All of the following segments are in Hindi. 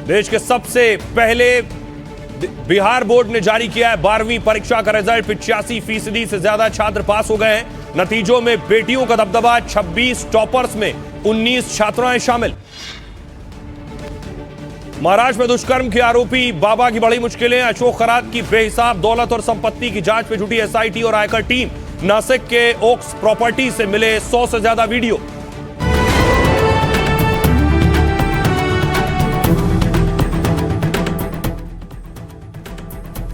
देश के सबसे पहले बिहार बोर्ड ने जारी किया है 12वीं परीक्षा का रिजल्ट। 85% से ज्यादा छात्र पास हो गए हैं। नतीजों में बेटियों का दबदबा, 26 टॉपर्स में 19 छात्राएं शामिल। महाराष्ट्र में दुष्कर्म के आरोपी बाबा की बड़ी मुश्किलें। अशोक खरात की बेहिसाब दौलत और संपत्ति की जांच में जुटी एसआईटी और आयकर टीम। नासिक के ओक्स प्रॉपर्टी से मिले 100 से ज्यादा वीडियो।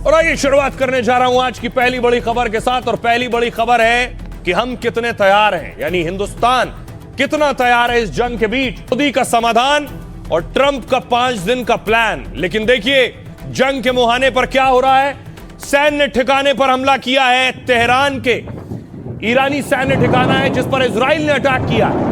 और आइए शुरुआत करने जा रहा हूं आज की पहली बड़ी खबर के साथ। और पहली बड़ी खबर है कि हम कितने तैयार हैं, यानी हिंदुस्तान कितना तैयार है इस जंग के बीच। मोदी का समाधान और ट्रंप का 5 दिन का प्लान। लेकिन देखिए जंग के मुहाने पर क्या हो रहा है। सैन्य ठिकाने पर हमला किया है। तेहरान के ईरानी सैन्य ठिकाना है जिस पर इजराइल ने अटैक किया है।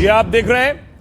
ये आप देख रहे हैं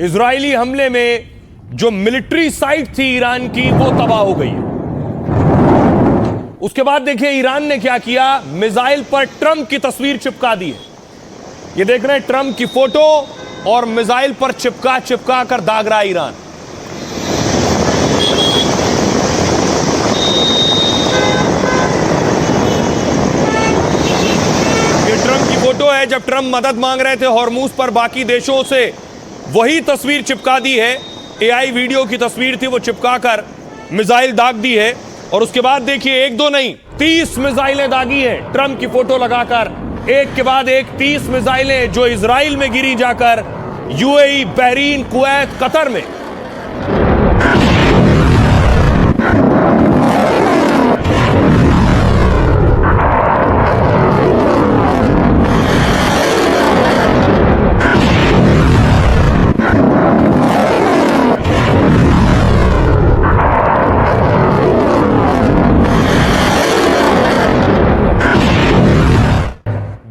इजरायली हमले में जो मिलिट्री साइट थी ईरान की वो तबाह हो गई है। उसके बाद देखिए ईरान ने क्या किया, मिसाइल पर ट्रंप की तस्वीर चिपका दी है। ये देख रहे हैं ट्रंप की फोटो और मिसाइल पर चिपका कर दाग रहा है ईरान। ये ट्रंप की फोटो है जब ट्रंप मदद मांग रहे थे हॉर्मूज पर बाकी देशों से। वही तस्वीर चिपका दी है। एआई वीडियो की तस्वीर थी, वो चिपका कर मिसाइल दाग दी है। और उसके बाद देखिए 1-2 नहीं 30 मिसाइलें दागी हैं ट्रंप की फोटो लगाकर। एक के बाद एक 30 मिसाइलें जो इजराइल में गिरी जाकर यूएई, बहरीन, कुवैत, कतर में।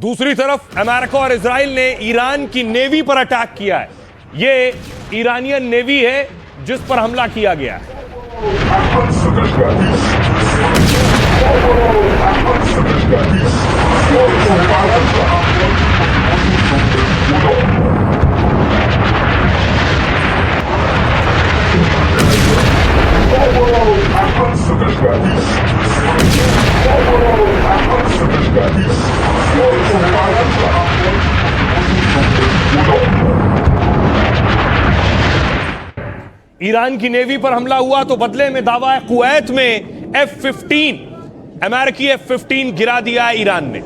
दूसरी तरफ अमेरिका और इजराइल ने ईरान की नेवी पर अटैक किया है। ये ईरानियन नेवी है जिस पर हमला किया गया है। ईरान की नेवी पर हमला हुआ तो बदले में दावा है कुवैत में F-15 अमेरिकी F-15 गिरा दिया है ईरान ने।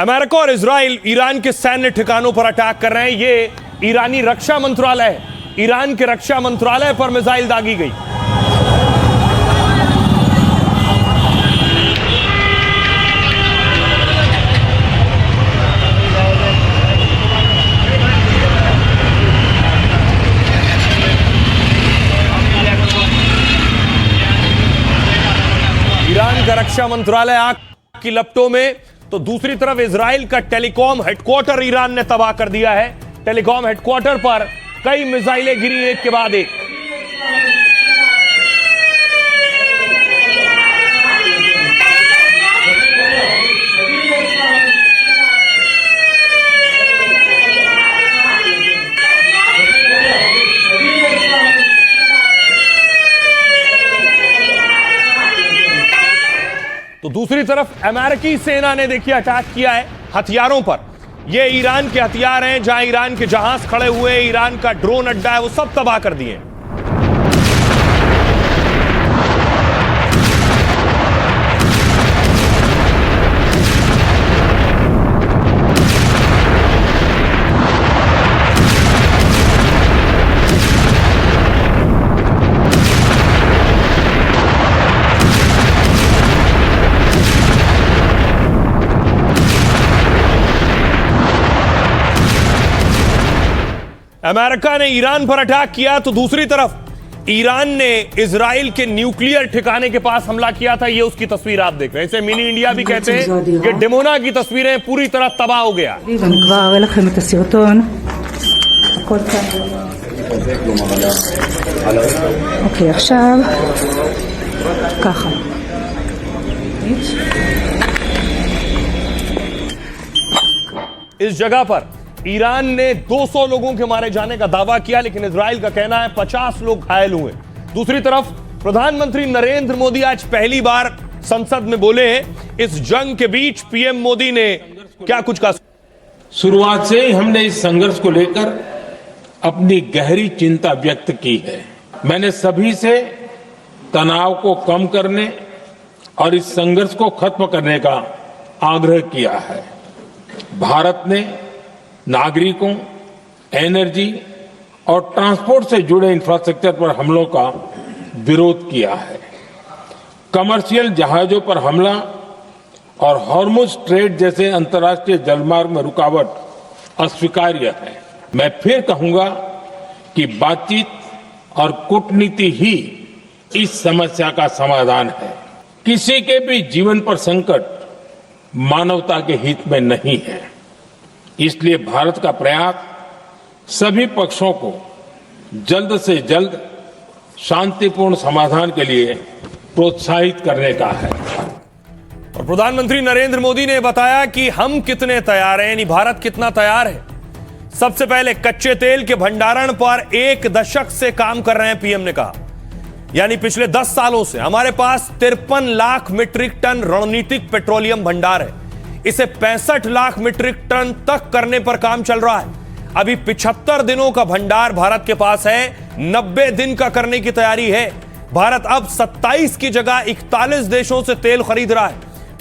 अमेरिका और इजराइल ईरान के सैन्य ठिकानों पर अटैक कर रहे हैं। ये ईरानी रक्षा मंत्रालय है। ईरान के रक्षा मंत्रालय पर मिसाइल दागी गई। ईरान का रक्षा मंत्रालय आग की लपटों में, तो दूसरी तरफ इजराइल का टेलीकॉम हेडक्वार्टर ईरान ने तबाह कर दिया है। टेलीकॉम हेडक्वार्टर पर कई मिसाइलें गिरी एक के बाद एक। तो दूसरी तरफ अमेरिकी सेना ने देखिए अटैक किया है हथियारों पर। ये ईरान के हथियार हैं, जहां ईरान के जहाज खड़े हुए, ईरान का ड्रोन अड्डा है, वो सब तबाह कर दिए। अमेरिका ने ईरान पर अटैक किया तो दूसरी तरफ ईरान ने इजराइल के न्यूक्लियर ठिकाने के पास हमला किया था। ये उसकी तस्वीर आप देख रहे हैं। इसे मिनी इंडिया भी कहते हैं कि डिमोना की तस्वीरें पूरी तरह तबाह हो गया। ואני כבר אראה לכם את הסרטון. הכל כאן. אוקיי, עכשיו ככה. इस जगह पर ईरान ने 200 लोगों के मारे जाने का दावा किया, लेकिन इजराइल का कहना है 50 लोग घायल हुए। दूसरी तरफ प्रधानमंत्री नरेंद्र मोदी आज पहली बार संसद में बोले हैं। इस जंग के बीच पीएम मोदी ने क्या कुछ कहा। शुरुआत से ही हमने इस संघर्ष को लेकर अपनी गहरी चिंता व्यक्त की है। मैंने सभी से तनाव को कम करने और इस संघर्ष को खत्म करने का आग्रह किया है। भारत ने नागरिकों, एनर्जी और ट्रांसपोर्ट से जुड़े इंफ्रास्ट्रक्चर पर हमलों का विरोध किया है। कमर्शियल जहाजों पर हमला और हॉर्मुज स्ट्रेट जैसे अंतर्राष्ट्रीय जलमार्ग में रुकावट अस्वीकार्य है। मैं फिर कहूंगा कि बातचीत और कूटनीति ही इस समस्या का समाधान है। किसी के भी जीवन पर संकट मानवता के हित में नहीं है। इसलिए भारत का प्रयास सभी पक्षों को जल्द से जल्द शांतिपूर्ण समाधान के लिए प्रोत्साहित करने का है। और प्रधानमंत्री नरेंद्र मोदी ने बताया कि हम कितने तैयार हैं, यानी भारत कितना तैयार है। सबसे पहले कच्चे तेल के भंडारण पर 1 दशक से काम कर रहे हैं, पीएम ने कहा। यानी पिछले 10 सालों से हमारे पास 53 लाख मीट्रिक टन रणनीतिक पेट्रोलियम भंडार है। इसे 65 लाख मीट्रिक टन तक करने पर काम चल रहा है। अभी 75 दिनों का भंडार भारत के पास है, 90 दिन का करने की तैयारी है। भारत अब 27 की जगह 41 देशों से तेल खरीद रहा है।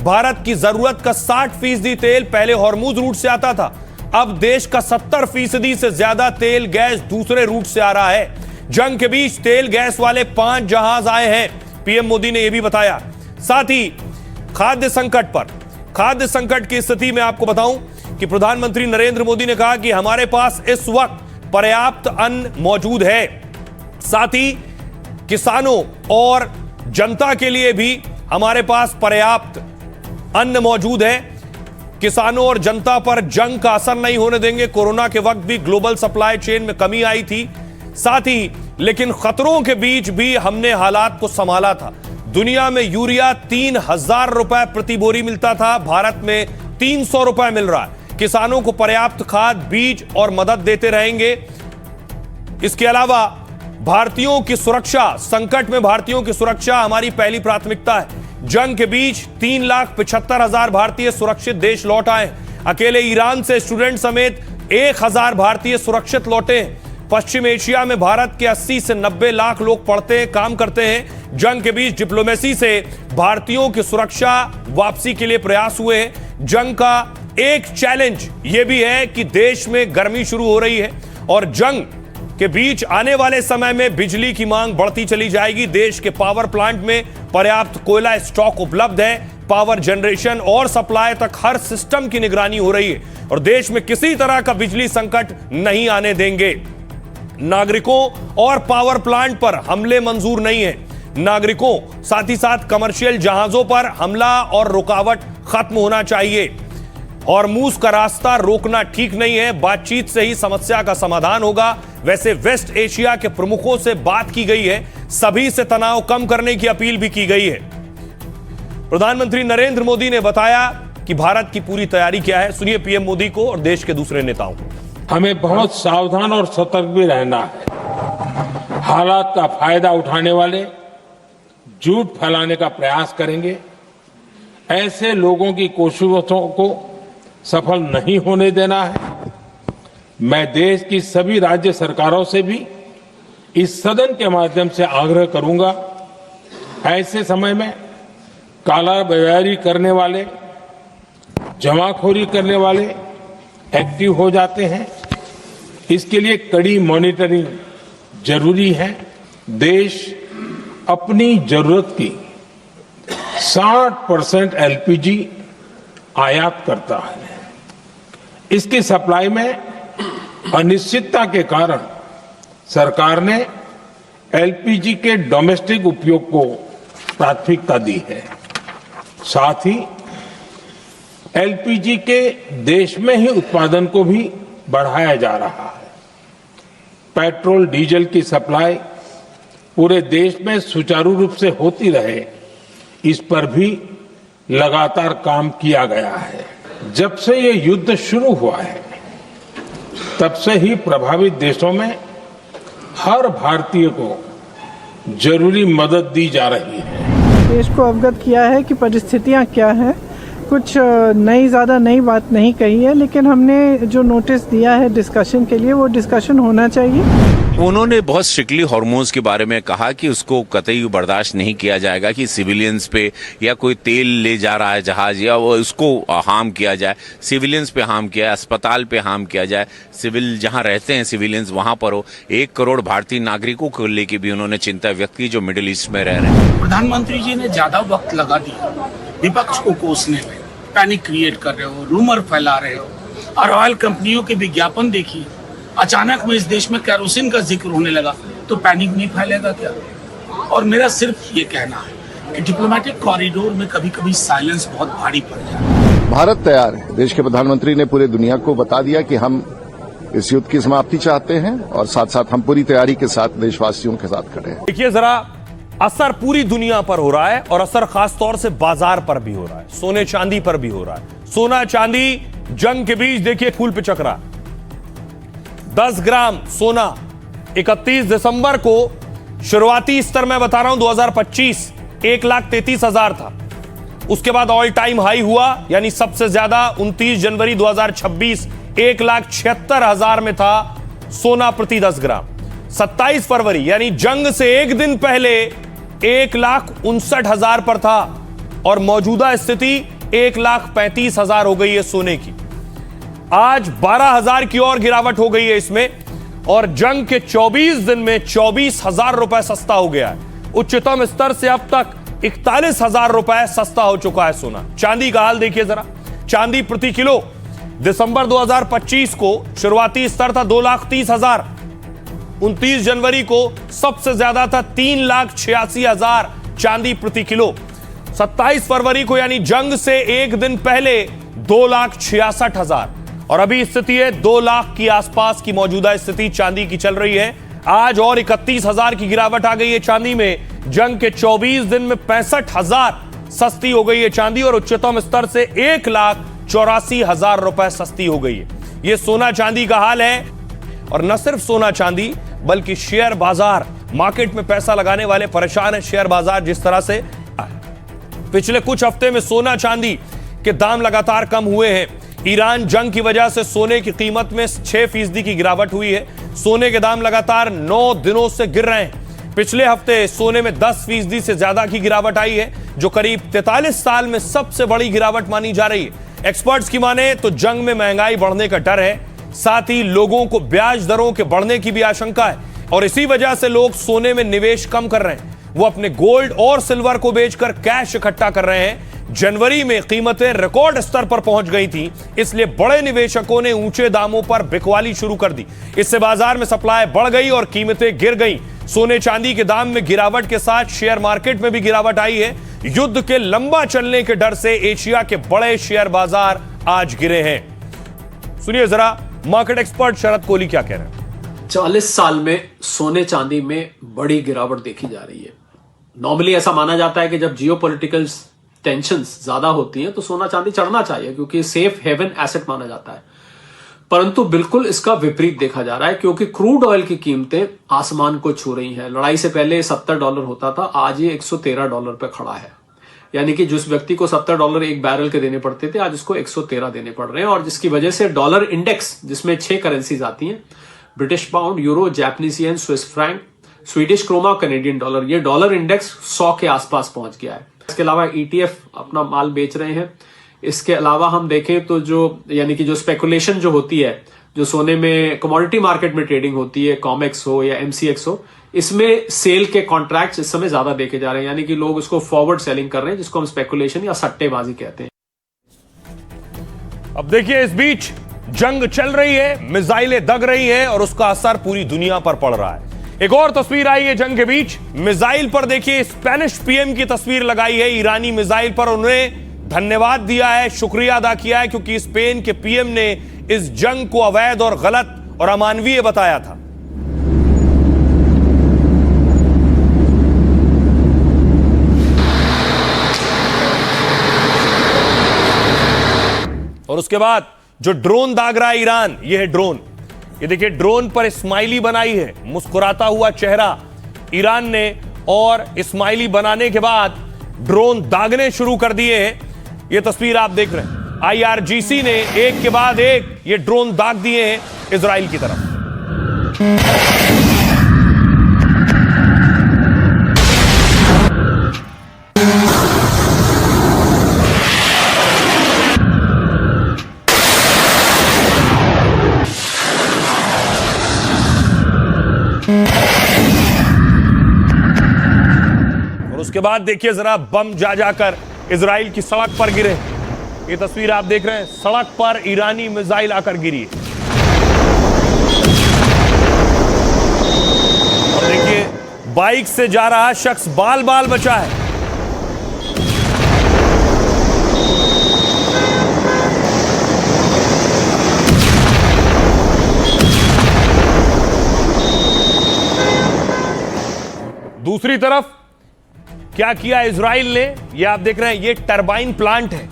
भारत की जरूरत का 60% तेल पहले हॉर्मुज रूट से आता था, अब देश का 70% से ज्यादा तेल गैस दूसरे रूट से आ रहा है। जंग के बीच तेल गैस वाले 5 जहाज आए हैं, पीएम मोदी ने यह भी बताया। साथ ही खाद्य संकट की स्थिति में आपको बताऊं कि प्रधानमंत्री नरेंद्र मोदी ने कहा कि हमारे पास इस वक्त पर्याप्त अन्न मौजूद है। साथ ही किसानों और जनता के लिए भी हमारे पास पर्याप्त अन्न मौजूद है। किसानों और जनता पर जंग का असर नहीं होने देंगे। कोरोना के वक्त भी ग्लोबल सप्लाई चेन में कमी आई थी, साथ ही लेकिन खतरों के बीच भी हमने हालात को संभाला था। दुनिया में यूरिया 3000 रुपए प्रति बोरी मिलता था, भारत में 300 रुपए मिल रहा है। किसानों को पर्याप्त खाद, बीज और मदद देते रहेंगे। इसके अलावा भारतीयों की सुरक्षा, संकट में भारतीयों की सुरक्षा हमारी पहली प्राथमिकता है। जंग के बीच 3,75,000 भारतीय सुरक्षित देश लौट आए। अकेले ईरान से स्टूडेंट समेत 1000 भारतीय सुरक्षित लौटे हैं। पश्चिम एशिया में भारत के 80 से 90 लाख लोग पढ़ते हैं, काम करते हैं। जंग के बीच डिप्लोमेसी से भारतीयों की सुरक्षा वापसी के लिए प्रयास हुए हैं। जंग का एक चैलेंज यह भी है कि देश में गर्मी शुरू हो रही है और जंग के बीच आने वाले समय में बिजली की मांग बढ़ती चली जाएगी। देश के पावर प्लांट में पर्याप्त कोयला स्टॉक उपलब्ध है। पावर जनरेशन और सप्लाई तक हर सिस्टम की निगरानी हो रही है और देश में किसी तरह का बिजली संकट नहीं आने देंगे। नागरिकों और पावर प्लांट पर हमले मंजूर नहीं है। नागरिकों साथ ही साथ कमर्शियल जहाजों पर हमला और रुकावट खत्म होना चाहिए। हॉर्मुज का रास्ता रोकना ठीक नहीं है, बातचीत से ही समस्या का समाधान होगा। वैसे वेस्ट एशिया के प्रमुखों से बात की गई है, सभी से तनाव कम करने की अपील भी की गई है। प्रधानमंत्री नरेंद्र मोदी ने बताया कि भारत की पूरी तैयारी क्या है। सुनिए पीएम मोदी को और देश के दूसरे नेताओं को। हमें बहुत सावधान और सतर्क भी रहना है। हालात का फायदा उठाने वाले झूठ फैलाने का प्रयास करेंगे। ऐसे लोगों की कोशिशों को सफल नहीं होने देना है। मैं देश की सभी राज्य सरकारों से भी इस सदन के माध्यम से आग्रह करूंगा, ऐसे समय में कालाबाजारी करने वाले, जमाखोरी करने वाले एक्टिव हो जाते हैं। इसके लिए कड़ी मॉनिटरिंग जरूरी है। देश अपनी जरूरत की 60% एलपीजी आयात करता है। इसकी सप्लाई में अनिश्चितता के कारण सरकार ने एलपीजी के डोमेस्टिक उपयोग को प्राथमिकता दी है। साथ ही एलपीजी के देश में ही उत्पादन को भी बढ़ाया जा रहा है। पेट्रोल डीजल की सप्लाई पूरे देश में सुचारू रूप से होती रहे, इस पर भी लगातार काम किया गया है। जब से ये युद्ध शुरू हुआ है, तब से ही प्रभावित देशों में हर भारतीय को जरूरी मदद दी जा रही है। देश को अवगत किया है कि परिस्थितियां क्या हैं। कुछ ज़्यादा नई बात नहीं कही है, लेकिन हमने जो नोटिस दिया है डिस्कशन के लिए, वो डिस्कशन होना चाहिए। उन्होंने बहुत स्ट्रिक्टली हार्मोन्स के बारे में कहा कि उसको कतई बर्दाश्त नहीं किया जाएगा कि सिविलियंस पे या कोई तेल ले जा रहा है जहाज या वो उसको हार्म किया जाए, सिविलियंस पे हार्म किया, अस्पताल पे हार्म किया जाए, सिविल जहां रहते हैं सिविलियंस वहां पर हो। 1 करोड़ भारतीय नागरिकों को लेकर भी उन्होंने चिंता व्यक्त की जो मिडिल ईस्ट में रह रहे हैं। प्रधानमंत्री जी ने ज्यादा वक्त लगा दिया विपक्ष को कोसने में, पैनिक क्रिएट कर रहे हो, रूमर फैला रहे हो, और ऑयल कंपनियों के विज्ञापन देखिए। अचानक में इस देश में केरोसिन का जिक्र होने लगा तो पैनिक नहीं फैलेगा क्या? और मेरा सिर्फ ये कहना है कि डिप्लोमेटिक कॉरिडोर में कभी कभी साइलेंस बहुत भारी पड़ जाता है। भारत तैयार है। देश के प्रधानमंत्री ने पूरे दुनिया को बता दिया कि हम इस युद्ध की समाप्ति चाहते हैं और साथ साथ हम पूरी तैयारी के साथ देशवासियों के साथ खड़े हैं। देखिए जरा, असर पूरी दुनिया पर हो रहा है और असर खास तौर से बाजार पर भी हो रहा है, सोने चांदी पर भी हो रहा है। सोना चांदी जंग के बीच देखिए फूल पे चक्रा। 10 ग्राम सोना 31 दिसंबर को शुरुआती स्तर में बता रहा हूं 2025 1,33,000 था। उसके बाद ऑल टाइम हाई हुआ, यानी सबसे ज्यादा 29 जनवरी 2026 1,76,000 में था सोना प्रति 10 ग्राम। 27 फरवरी यानी जंग से एक दिन पहले 1,59,000 पर था और मौजूदा स्थिति 1,35,000 हो गई है सोने की। आज 12,000 की और गिरावट हो गई है इसमें, और जंग के 24 दिन में 24,000 रुपए सस्ता हो गया है। उच्चतम स्तर से अब तक 41,000 रुपए सस्ता हो चुका है सोना। चांदी का हाल देखिए जरा। चांदी प्रति किलो दिसंबर 2025 को शुरुआती स्तर था 2,30,000। 29 जनवरी को सबसे ज्यादा था 3,86,000 चांदी प्रति किलो। 27 फरवरी को यानी जंग से एक दिन पहले 2,66,000 और अभी स्थिति है 2 लाख के आसपास की मौजूदा स्थिति चांदी की चल रही है। आज और 31,000 की गिरावट आ गई है चांदी में। जंग के 24 दिन में 65,000 सस्ती हो गई है चांदी और उच्चतम स्तर से 1,84,000 रुपए सस्ती हो गई है। यह सोना चांदी का हाल है। और न सिर्फ सोना चांदी बल्कि शेयर बाजार, मार्केट में पैसा लगाने वाले परेशान है। शेयर बाजार जिस तरह से पिछले कुछ हफ्ते में सोना चांदी के दाम लगातार कम हुए हैं। ईरान जंग की वजह से सोने की कीमत में 6% की गिरावट हुई है। सोने के दाम लगातार 9 दिनों से गिर रहे हैं। पिछले हफ्ते सोने में 10% से ज्यादा की गिरावट आई है, जो करीब 43 साल में सबसे बड़ी गिरावट मानी जा रही है। एक्सपर्ट्स की माने तो जंग में महंगाई बढ़ने का डर है, साथ ही लोगों को ब्याज दरों के बढ़ने की भी आशंका है और इसी वजह से लोग सोने में निवेश कम कर रहे हैं। वो अपने गोल्ड और सिल्वर को बेचकर कैश इकट्ठा कर रहे हैं। जनवरी में कीमतें रिकॉर्ड स्तर पर पहुंच गई थी, इसलिए बड़े निवेशकों ने ऊंचे दामों पर बिकवाली शुरू कर दी। इससे बाजार में सप्लाई बढ़ गई और कीमतें गिर गई। सोने चांदी के दाम में गिरावट के साथ शेयर मार्केट में भी गिरावट आई है। युद्ध के लंबा चलने के डर से एशिया के बड़े शेयर बाजार आज गिरे हैं। सुनिए जरा मार्केट एक्सपर्ट शरद कोहली क्या कह रहे हैं। 40 साल में सोने चांदी में बड़ी गिरावट देखी जा रही है। नॉर्मली ऐसा माना जाता है कि जब जियोपॉलिटिकल टेंशन्स ज्यादा होती हैं तो सोना चांदी चढ़ना चाहिए क्योंकि सेफ हेवन एसेट माना जाता है, परंतु बिल्कुल इसका विपरीत देखा जा रहा है क्योंकि क्रूड ऑयल की कीमतें आसमान को छू रही हैं। लड़ाई से पहले $70 होता था, आज ये $113 पे खड़ा है। यानी कि जिस व्यक्ति को $70 एक बैरल के देने पड़ते थे, आज उसको 113 देने पड़ रहे हैं और जिसकी वजह से डॉलर इंडेक्स, जिसमें 6 करेंसीज आती हैं, British pound, euro, Japanese yen, Swiss franc, Swedish krona, Canadian dollar, ये डॉलर इंडेक्स 100 के आसपास पहुंच गया है। इसके अलावा ETF अपना माल बेच रहे हैं। इसके अलावा हम देखें तो जो यानी कि जो स्पेकुलेशन जो होती है, जो सोने में कमोडिटी मार्केट में ट्रेडिंग होती है, कॉमेक्स हो या MCX हो, इसमें सेल के कॉन्ट्रैक्ट्स इस समय ज्यादा देखे जा रहे हैं। यानी कि लोग उसको फॉरवर्ड सेलिंग कर रहे हैं, जिसको हम स्पेकुलेशन या सट्टेबाजी कहते हैं। अब देखिए इस बीच जंग चल रही है, मिसाइलें दग रही हैं और उसका असर पूरी दुनिया पर पड़ रहा है। एक और तस्वीर आई है जंग के बीच, मिसाइल पर देखिए स्पेनिश पीएम की तस्वीर लगाई है ईरानी मिसाइल पर। उन्होंने धन्यवाद दिया है, शुक्रिया अदा किया है, क्योंकि स्पेन के पीएम ने इस जंग को अवैध और गलत और अमानवीय बताया था। और उसके बाद जो ड्रोन दाग रहा है ईरान, यह है ड्रोन। ये देखिए ड्रोन पर स्माइली बनाई है, मुस्कुराता हुआ चेहरा ईरान ने, और स्माइली बनाने के बाद ड्रोन दागने शुरू कर दिए हैं। ये तस्वीर आप देख रहे हैं, IRGC ने एक के बाद एक ये ड्रोन दाग दिए हैं इजराइल की तरफ। और उसके बाद देखिए जरा बम जा जाकर इजराइल की सड़क पर गिरे। ये तस्वीर आप देख रहे हैं, सड़क पर ईरानी मिसाइल आकर गिरी। और देखिए बाइक से जा रहा शख्स बाल बाल बचा है। दूसरी तरफ क्या किया इजराइल ने, ये आप देख रहे हैं, ये टरबाइन प्लांट है।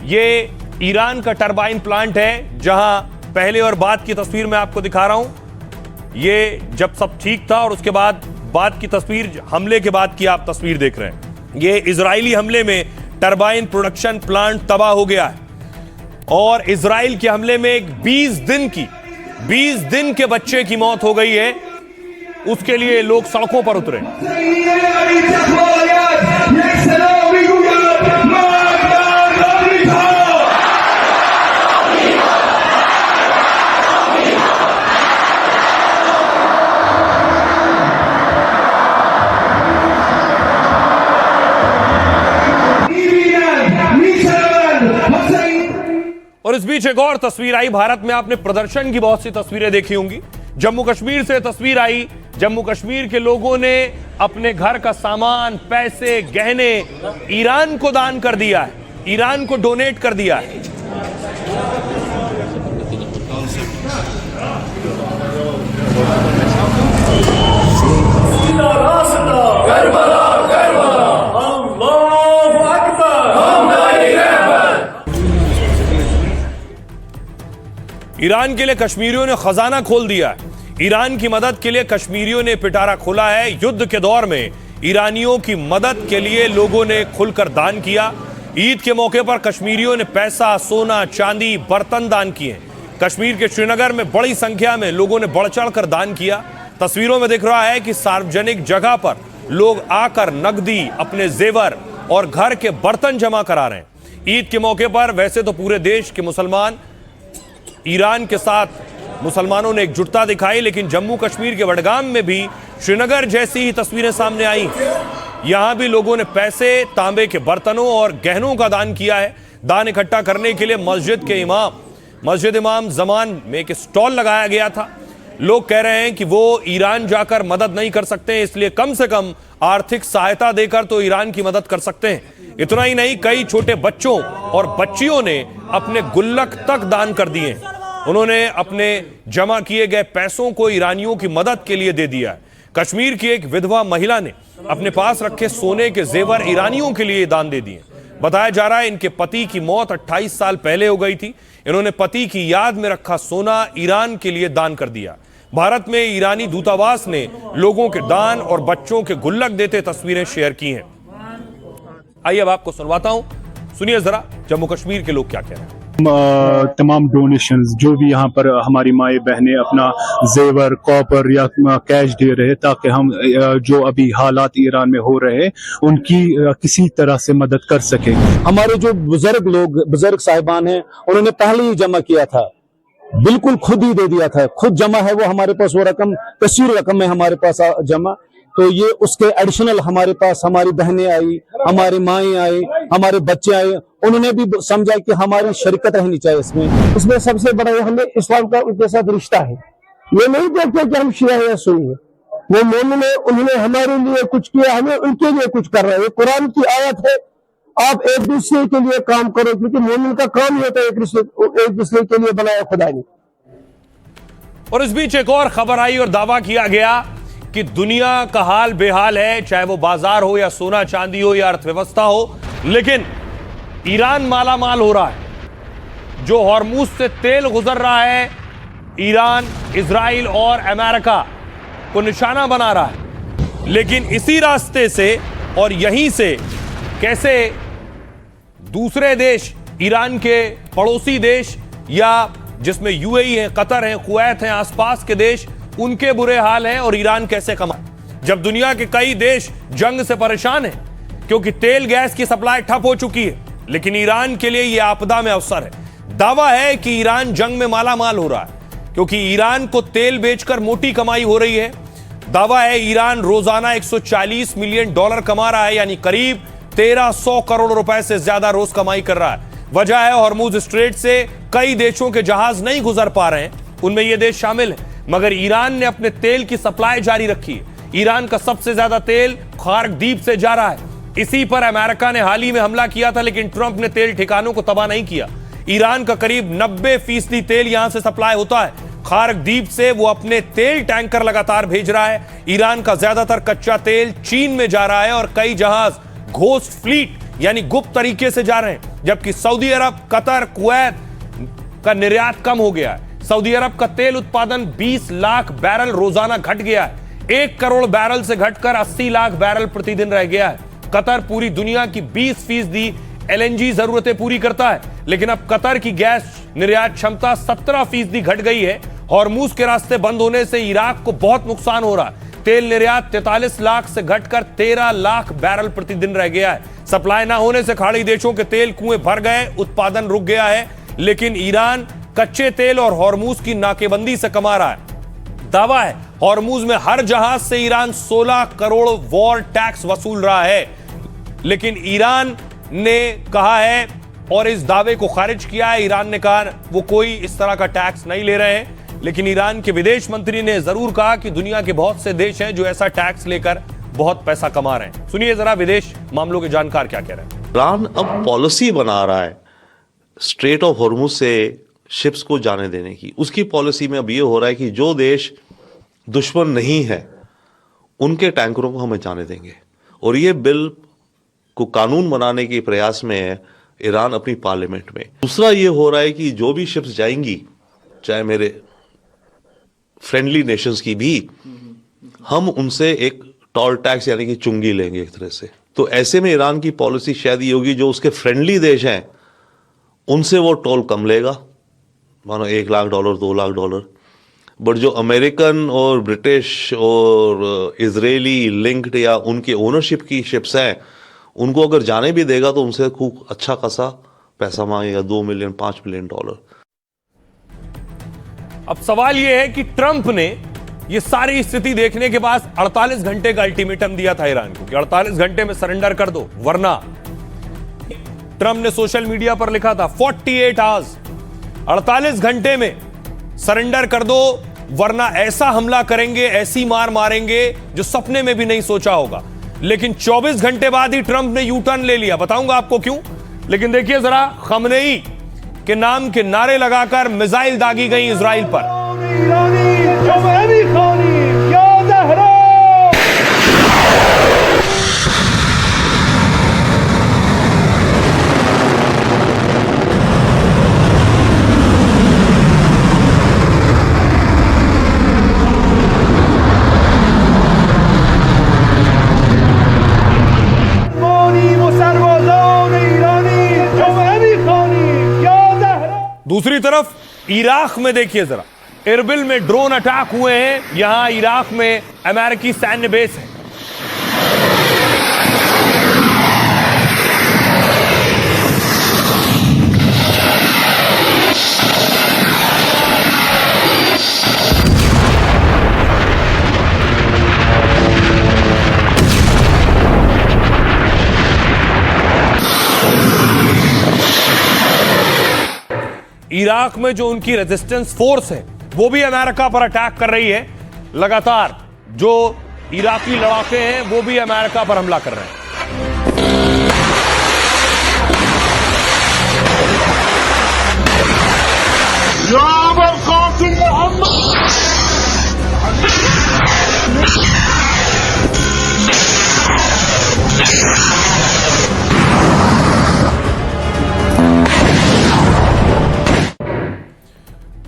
ये ईरान का टरबाइन प्लांट है, जहां पहले और बाद की तस्वीर मैं आपको दिखा रहा हूं। ये जब सब ठीक था और उसके बाद की तस्वीर, हमले के बाद की आप तस्वीर देख रहे हैं। ये इजरायली हमले में टरबाइन प्रोडक्शन प्लांट तबाह हो गया है। और इजराइल के हमले में एक 20 दिन के बच्चे की मौत हो गई है। उसके लिए लोग सड़कों पर उतरे। और इस बीच एक और तस्वीर आई भारत में। आपने प्रदर्शन की बहुत सी तस्वीरें देखी होंगी। जम्मू कश्मीर से तस्वीर आई। जम्मू कश्मीर के लोगों ने अपने घर का सामान, पैसे, गहने ईरान को दान कर दिया है, ईरान को डोनेट कर दिया है। ईरान के लिए कश्मीरियों ने खजाना खोल दिया है। ईरान की मदद के लिए कश्मीरियों ने पिटारा खोला है। युद्ध के दौर में ईरानियों की मदद के लिए लोगों ने खुलकर दान किया। ईद के मौके पर कश्मीरियों ने पैसा, सोना, चांदी, बर्तन दान किए। कश्मीर के श्रीनगर में बड़ी संख्या में लोगों ने बढ़ चढ़ कर दान किया। तस्वीरों में दिख रहा है कि सार्वजनिक जगह पर लोग आकर नकदी, अपने जेवर और घर के बर्तन जमा करा रहे हैं। ईद के मौके पर वैसे तो पूरे देश के मुसलमान ईरान के साथ मुसलमानों ने एकजुटता दिखाई, लेकिन जम्मू कश्मीर के बडगाम में भी श्रीनगर जैसी ही तस्वीरें सामने आई। यहां भी लोगों ने पैसे, तांबे के बर्तनों और गहनों का दान किया है। दान इकट्ठा करने के लिए मस्जिद इमाम जमान में एक स्टॉल लगाया गया था। लोग कह रहे हैं कि वो ईरान जाकर मदद नहीं कर सकते, इसलिए कम से कम आर्थिक सहायता देकर तो ईरान की मदद कर सकते हैं। इतना ही नहीं, कई छोटे बच्चों और बच्चियों ने अपने गुल्लक तक दान कर दिए। उन्होंने अपने जमा किए गए पैसों को ईरानियों की मदद के लिए दे दिया है। कश्मीर की एक विधवा महिला ने अपने पास रखे सोने के जेवर ईरानियों के लिए दान दे दिए। बताया जा रहा है इनके पति की मौत 28 साल पहले हो गई थी। इन्होंने पति की याद में रखा सोना ईरान के लिए दान कर दिया। भारत में ईरानी दूतावास ने लोगों के दान और बच्चों के गुल्लक देते तस्वीरें शेयर की हैं। आइए अब आपको सुनवाता हूं, सुनिए जरा जम्मू कश्मीर के लोग क्या कह रहे हैं। तमाम डोनेशंस जो भी यहाँ पर हमारी माएँ बहनें अपना जेवर, कॉपर या कैश दे रहे, ताकि हम जो अभी हालात ईरान में हो रहे उनकी किसी तरह से मदद कर सके। हमारे जो बुजुर्ग साहिबान हैं, उन्होंने पहले ही जमा किया था, बिल्कुल खुद ही दे दिया था, खुद जमा है वो हमारे पास, वो रकम कसीर रकम है हमारे पास जमा। तो ये उसके एडिशनल हमारे पास हमारी बहनें आई, हमारी माएँ आई, हमारे बच्चे आए, उन्होंने भी समझा कि हमारी शरीकत रहनी चाहिए इसमें सबसे बड़ा हमें इस्लाम का उनके साथ रिश्ता है। ये नहीं देखते कि हम शिया या सुन्नी है, वो मोमिन है, उन्होंने हमारे लिए कुछ किया, हमें उनके लिए कुछ कर रहे हैं। कुरान की आयत है, आप एक दूसरे के लिए काम करो, क्योंकि मोमिन का काम ही होता है एक दूसरे के लिए बनाया खुदा ने। और इस बीच एक और खबर आई और दावा किया गया कि दुनिया का हाल बेहाल है, चाहे वो बाजार हो या सोना चांदी हो या अर्थव्यवस्था हो, लेकिन ईरान माला माल हो रहा है। जो हॉर्मूज से तेल गुजर रहा है, ईरान, इजराइल और अमेरिका को निशाना बना रहा है। लेकिन इसी रास्ते से और यहीं से कैसे दूसरे देश, ईरान के पड़ोसी देश या जिसमें यूएई है, कतर है, कुवैत है, आसपास के देश, उनके बुरे हाल हैं और ईरान कैसे कमाए, जब दुनिया के कई देश जंग से परेशान हैं क्योंकि तेल गैस की सप्लाई ठप हो चुकी है। लेकिन ईरान के लिए यह आपदा में अवसर है। दावा है कि ईरान जंग में माला माल हो रहा है क्योंकि ईरान को तेल बेचकर मोटी कमाई हो रही है। दावा है ईरान रोजाना 140 मिलियन डॉलर कमा रहा है, यानी करीब 1300 करोड़ रुपए से ज्यादा रोज कमाई कर रहा है। वजह है हॉर्मूज स्ट्रेट से कई देशों के जहाज नहीं गुजर पा रहे हैं, उनमें यह देश शामिल है, मगर ईरान ने अपने तेल की सप्लाई जारी रखी है। ईरान का सबसे ज्यादा तेल खार्क द्वीप से जा रहा है। इसी पर अमेरिका ने हाल ही में हमला किया था, लेकिन ट्रंप ने तेल ठिकानों को तबाह नहीं किया। ईरान का करीब 90% तेल यहां से सप्लाई होता है। खार्क द्वीप से वो अपने तेल टैंकर लगातार भेज रहा है। ईरान का ज्यादातर कच्चा तेल चीन में जा रहा है और कई जहाज घोस्ट फ्लीट यानी गुप्त तरीके से जा रहे हैं, जबकि सऊदी अरब, कतर, कुवैत का निर्यात कम हो गया है। सऊदी अरब का तेल उत्पादन 20 लाख बैरल रोजाना घट गया है, 1 करोड़ बैरल से घटकर 80 लाख बैरल प्रतिदिन रह गया है। कतर पूरी दुनिया की 20% एलएनजी जरूरतें पूरी करता है, लेकिन अब कतर की गैस निर्यात क्षमता 17% घट गई है। हॉर्मूज के रास्ते बंद होने से इराक को बहुत नुकसान हो रहा है। तेल निर्यात 43 लाख से घटकर 13 लाख बैरल प्रतिदिन रह गया है। सप्लाई ना होने से खाड़ी देशों के तेल कुएं भर गए, उत्पादन रुक गया है। लेकिन ईरान कच्चे तेल और हॉर्मूज की नाकेबंदी से कमा रहा है। दावा है हॉर्मूज में हर जहाज से ईरान 16 करोड़ वॉर टैक्स वसूल रहा है, लेकिन ईरान ने कहा है और इस दावे को खारिज किया है। ईरान ने कहा वो कोई इस तरह का टैक्स नहीं ले रहे हैं, लेकिन ईरान के विदेश मंत्री ने जरूर कहा कि दुनिया के बहुत से देश हैं जो ऐसा टैक्स लेकर बहुत पैसा कमा रहे हैं। सुनिए जरा विदेश मामलों के जानकार क्या कह रहे हैं। ईरान अब पॉलिसी बना रहा है स्ट्रेट ऑफ हॉर्मुज से शिप्स को जाने देने की। उसकी पॉलिसी में अब ये हो रहा है कि जो देश दुश्मन नहीं है उनके टैंकरों को हमें जाने देंगे, और ये बिल को कानून बनाने के प्रयास में है ईरान अपनी पार्लियामेंट में। दूसरा ये हो रहा है कि जो भी शिप्स जाएंगी, चाहे मेरे फ्रेंडली नेशंस की भी, हम उनसे एक टोल टैक्स यानी कि चुंगी लेंगे एक तरह से। तो ऐसे में ईरान की पॉलिसी शायद ये होगी जो उसके फ्रेंडली देश हैं उनसे वो टोल कम लेगा, मानो $1 लाख, $2 लाख। बट जो अमेरिकन और ब्रिटिश और इजरायली लिंक्ड या उनके ओनरशिप की शिप्स हैं, उनको अगर जाने भी देगा तो उनसे खूब अच्छा खासा पैसा मांगेगा, $2 मिलियन, $5 मिलियन। अब सवाल यह है कि ट्रंप ने यह सारी स्थिति देखने के बाद 48 घंटे का अल्टीमेटम दिया था ईरान को कि 48 घंटे में सरेंडर कर दो, वरना ट्रंप ने सोशल मीडिया पर लिखा था 48 आवर्स, 48 घंटे में सरेंडर कर दो, वरना ऐसा हमला करेंगे, ऐसी मार मारेंगे जो सपने में भी नहीं सोचा होगा। लेकिन 24 घंटे बाद ही ट्रंप ने यू टर्न ले लिया। बताऊंगा आपको क्यों, लेकिन देखिए जरा, खमनेई के नाम के नारे लगाकर मिसाइल दागी गई इजराइल पर। दूसरी तरफ इराक में देखिए जरा, इरबिल में ड्रोन अटैक हुए हैं। यहां इराक में अमेरिकी सैन्य बेस है। इराक में जो उनकी रेजिस्टेंस फोर्स है वो भी अमेरिका पर अटैक कर रही है। लगातार जो इराकी लड़ाके हैं वो भी अमेरिका पर हमला कर रहे हैं।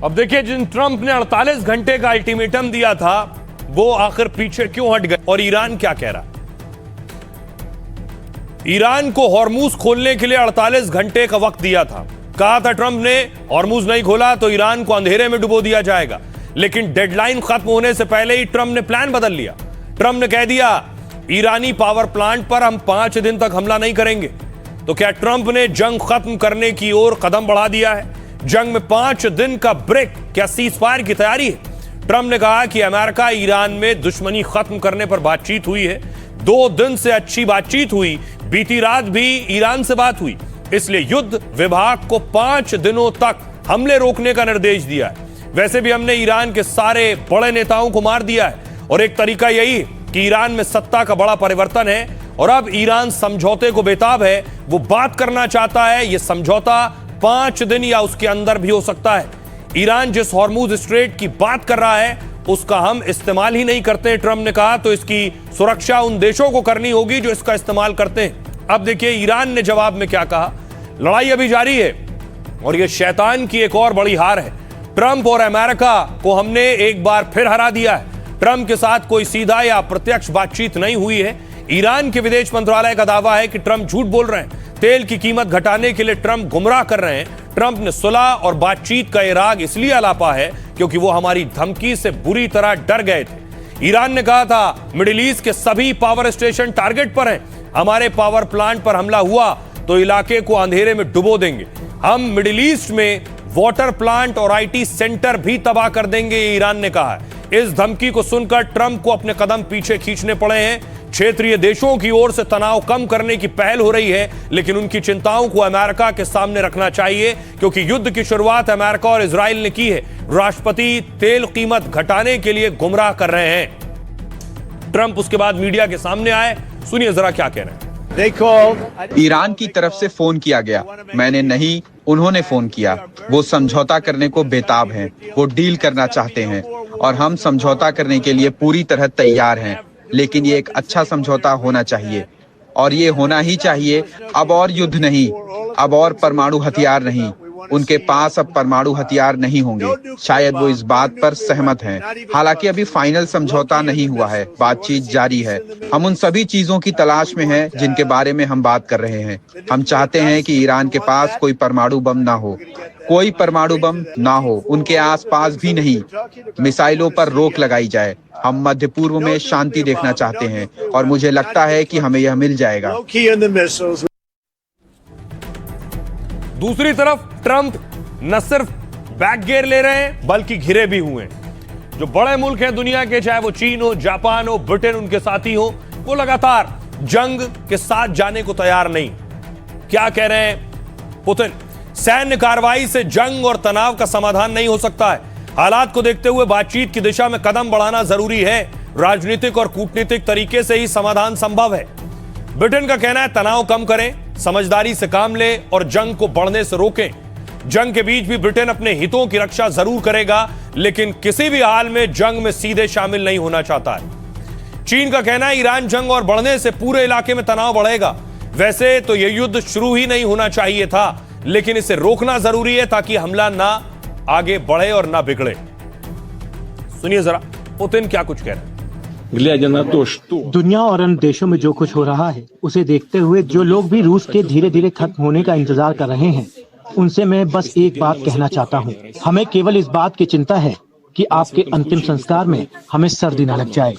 अब देखिए, जिन ट्रंप ने 48 घंटे का अल्टीमेटम दिया था वो आखिर पीछे क्यों हट गए और ईरान क्या कह रहा है। ईरान को हॉर्मूज खोलने के लिए 48 घंटे का वक्त दिया था। कहा था ट्रंप ने, हॉर्मूज नहीं खोला तो ईरान को अंधेरे में डुबो दिया जाएगा। लेकिन डेडलाइन खत्म होने से पहले ही ट्रंप ने प्लान बदल लिया। ट्रंप ने कह दिया ईरानी पावर प्लांट पर हम 5 दिन तक हमला नहीं करेंगे। तो क्या ट्रंप ने जंग खत्म करने की ओर कदम बढ़ा दिया है? जंग में 5 दिन का ब्रेक क्या सीज फायर की तैयारी है? ट्रंप ने कहा कि अमेरिका ईरान में दुश्मनी खत्म करने पर बातचीत हुई है। 2 दिन से अच्छी बातचीत हुई, बीती रात भी ईरान से बात हुई। इसलिए युद्ध विभाग को 5 दिनों तक हमले रोकने का निर्देश दिया है। वैसे भी हमने ईरान के सारे बड़े नेताओं को मार दिया है और एक तरीका यही कि ईरान में सत्ता का बड़ा परिवर्तन है और अब ईरान समझौते को बेताब है। वो बात करना चाहता है। यह समझौता 5 दिन या उसके अंदर भी हो सकता है। ईरान जिस हॉर्मूज स्ट्रेट की बात कर रहा है उसका हम इस्तेमाल ही नहीं करते, ट्रंप ने कहा, तो इसकी सुरक्षा उन देशों को करनी होगी जो इसका इस्तेमाल करते हैं। अब देखिए ईरान ने जवाब में क्या कहा। लड़ाई अभी जारी है और यह शैतान की एक और बड़ी हार है। ट्रंप और अमेरिका को हमने एक बार फिर हरा दिया है। ट्रंप के साथ कोई सीधा या प्रत्यक्ष बातचीत नहीं हुई है। ईरान के विदेश मंत्रालय का दावा है कि ट्रंप झूठ बोल रहे हैं। तेल की कीमत घटाने के लिए ट्रंप गुमराह कर रहे हैं। ट्रंप ने सुलह और बातचीत का इराद इसलिए अलापा है क्योंकि वो हमारी धमकी से बुरी तरह डर गए थे। ईरान ने कहा था मिडिल ईस्ट के सभी पावर स्टेशन टारगेट पर हैं। हमारे पावर प्लांट पर हमला हुआ तो इलाके को अंधेरे में डुबो देंगे। हम मिडिल ईस्ट में वाटर प्लांट और आईटी सेंटर भी तबाह कर देंगे, ईरान ने कहा है। इस धमकी को सुनकर ट्रंप को अपने कदम पीछे खींचने पड़े हैं। क्षेत्रीय देशों की ओर से तनाव कम करने की पहल हो रही है, लेकिन उनकी चिंताओं को अमेरिका के सामने रखना चाहिए क्योंकि युद्ध की शुरुआत अमेरिका और इजराइल ने की है। राष्ट्रपति तेल कीमत घटाने के लिए गुमराह कर रहे हैं। ट्रंप उसके बाद मीडिया के सामने आए, सुनिए जरा क्या कह रहे हैं। ईरान की तरफ से फोन किया गया, मैंने नहीं, उन्होंने फोन किया। वो समझौता करने को बेताब हैं, वो डील करना चाहते हैं और हम समझौता करने के लिए पूरी तरह तैयार हैं। लेकिन ये एक अच्छा समझौता होना चाहिए और ये होना ही चाहिए। अब और युद्ध नहीं, अब और परमाणु हथियार नहीं। उनके पास अब परमाणु हथियार नहीं होंगे। शायद वो इस बात पर सहमत हैं। हालांकि अभी फाइनल समझौता नहीं हुआ है, बातचीत जारी है। हम उन सभी चीजों की तलाश में हैं जिनके बारे में हम बात कर रहे हैं। हम चाहते हैं कि ईरान के पास कोई परमाणु बम ना हो, कोई परमाणु बम ना हो, उनके आसपास भी नहीं। मिसाइलों पर रोक लगाई जाए। हम मध्य पूर्व में शांति देखना चाहते हैं और मुझे लगता है कि हमें यह मिल जाएगा। दूसरी तरफ ट्रंप न सिर्फ बैक गियर ले रहे हैं बल्कि घिरे भी हुए हैं। जो बड़े मुल्क हैं दुनिया के, चाहे वो चीन हो, जापान हो, ब्रिटेन उनके साथी हो, वो लगातार जंग के साथ जाने को तैयार नहीं। क्या कह रहे हैं पुतिन? सैन्य कार्रवाई से जंग और तनाव का समाधान नहीं हो सकता है। हालात को देखते हुए बातचीत की दिशा में कदम बढ़ाना जरूरी है। राजनीतिक और कूटनीतिक तरीके से ही समाधान संभव है। ब्रिटेन का कहना है तनाव कम करें, समझदारी से काम लें और जंग को बढ़ने से रोकें। जंग के बीच भी ब्रिटेन अपने हितों की रक्षा जरूर करेगा, लेकिन किसी भी हाल में जंग में सीधे शामिल नहीं होना चाहता है। चीन का कहना है ईरान जंग और बढ़ने से पूरे इलाके में तनाव बढ़ेगा। वैसे तो यह युद्ध शुरू ही नहीं होना चाहिए था, लेकिन इसे रोकना जरूरी है ताकि हमला ना आगे बढ़े और ना बिगड़े। सुनिए जरा पुतिन क्या कुछ कह रहे हैं। दुनिया और अन्य देशों में जो कुछ हो रहा है उसे देखते हुए जो लोग भी रूस के धीरे धीरे खत्म होने का इंतजार कर रहे हैं, उनसे मैं बस एक बात कहना चाहता हूँ। हमें केवल इस बात की चिंता है कि आपके अंतिम संस्कार में हमें सर्दी न लग जाए।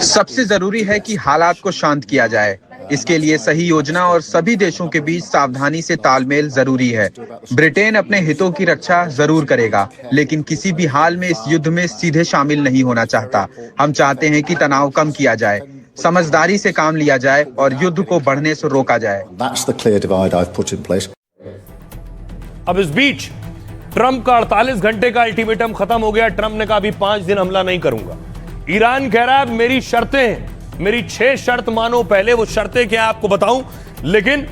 सबसे जरूरी है कि हालात को शांत किया जाए। इसके लिए सही योजना और सभी देशों के बीच सावधानी से तालमेल जरूरी है। ब्रिटेन अपने हितों की रक्षा जरूर करेगा, लेकिन किसी भी हाल में इस युद्ध में सीधे शामिल नहीं होना चाहता। हम चाहते हैं कि तनाव कम किया जाए, समझदारी से काम लिया जाए और युद्ध को बढ़ने से रोका जाए। अब इस बीच ट्रंप का 48 घंटे का अल्टीमेटम खत्म हो गया। ट्रंप ने कहा अभी 5 दिन हमला नहीं करूंगा। ईरान कह रहा है मेरी शर्तें हैं, मेरी 6 शर्त मानो। पहले वो शर्तें क्या आपको बताऊं, लेकिन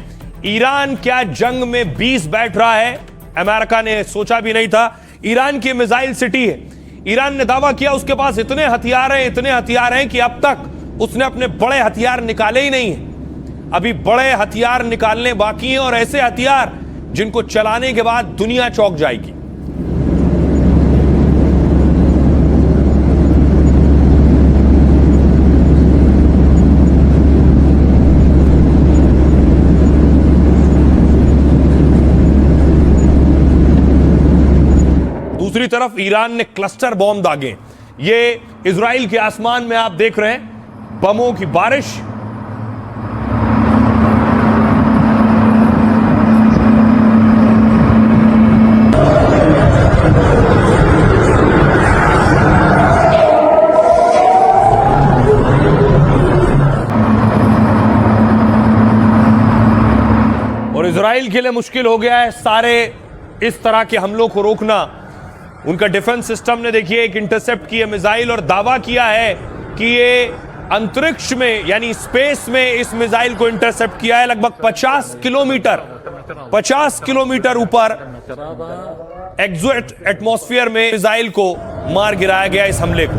ईरान क्या जंग में 20 बैठ रहा है, अमेरिका ने सोचा भी नहीं था। ईरान की मिसाइल सिटी है। ईरान ने दावा किया उसके पास इतने हथियार हैं कि अब तक उसने अपने बड़े हथियार निकाले ही नहीं है। अभी बड़े हथियार निकालने बाकी हैं, और ऐसे हथियार जिनको चलाने के बाद दुनिया चौंक जाएगी। दूसरी तरफ ईरान ने क्लस्टर बॉम्ब दागे। ये इजराइल के आसमान में आप देख रहे हैं बमों की बारिश। और इजराइल के लिए मुश्किल हो गया है सारे इस तरह के हमलों को रोकना। उनका डिफेंस सिस्टम ने देखिए एक इंटरसेप्ट की है मिसाइल, और दावा किया है कि ये अंतरिक्ष में यानी स्पेस में इस मिसाइल को इंटरसेप्ट किया है। लगभग 50 किलोमीटर ऊपर एटमॉस्फेयर में मिसाइल को मार गिराया गया इस हमले को।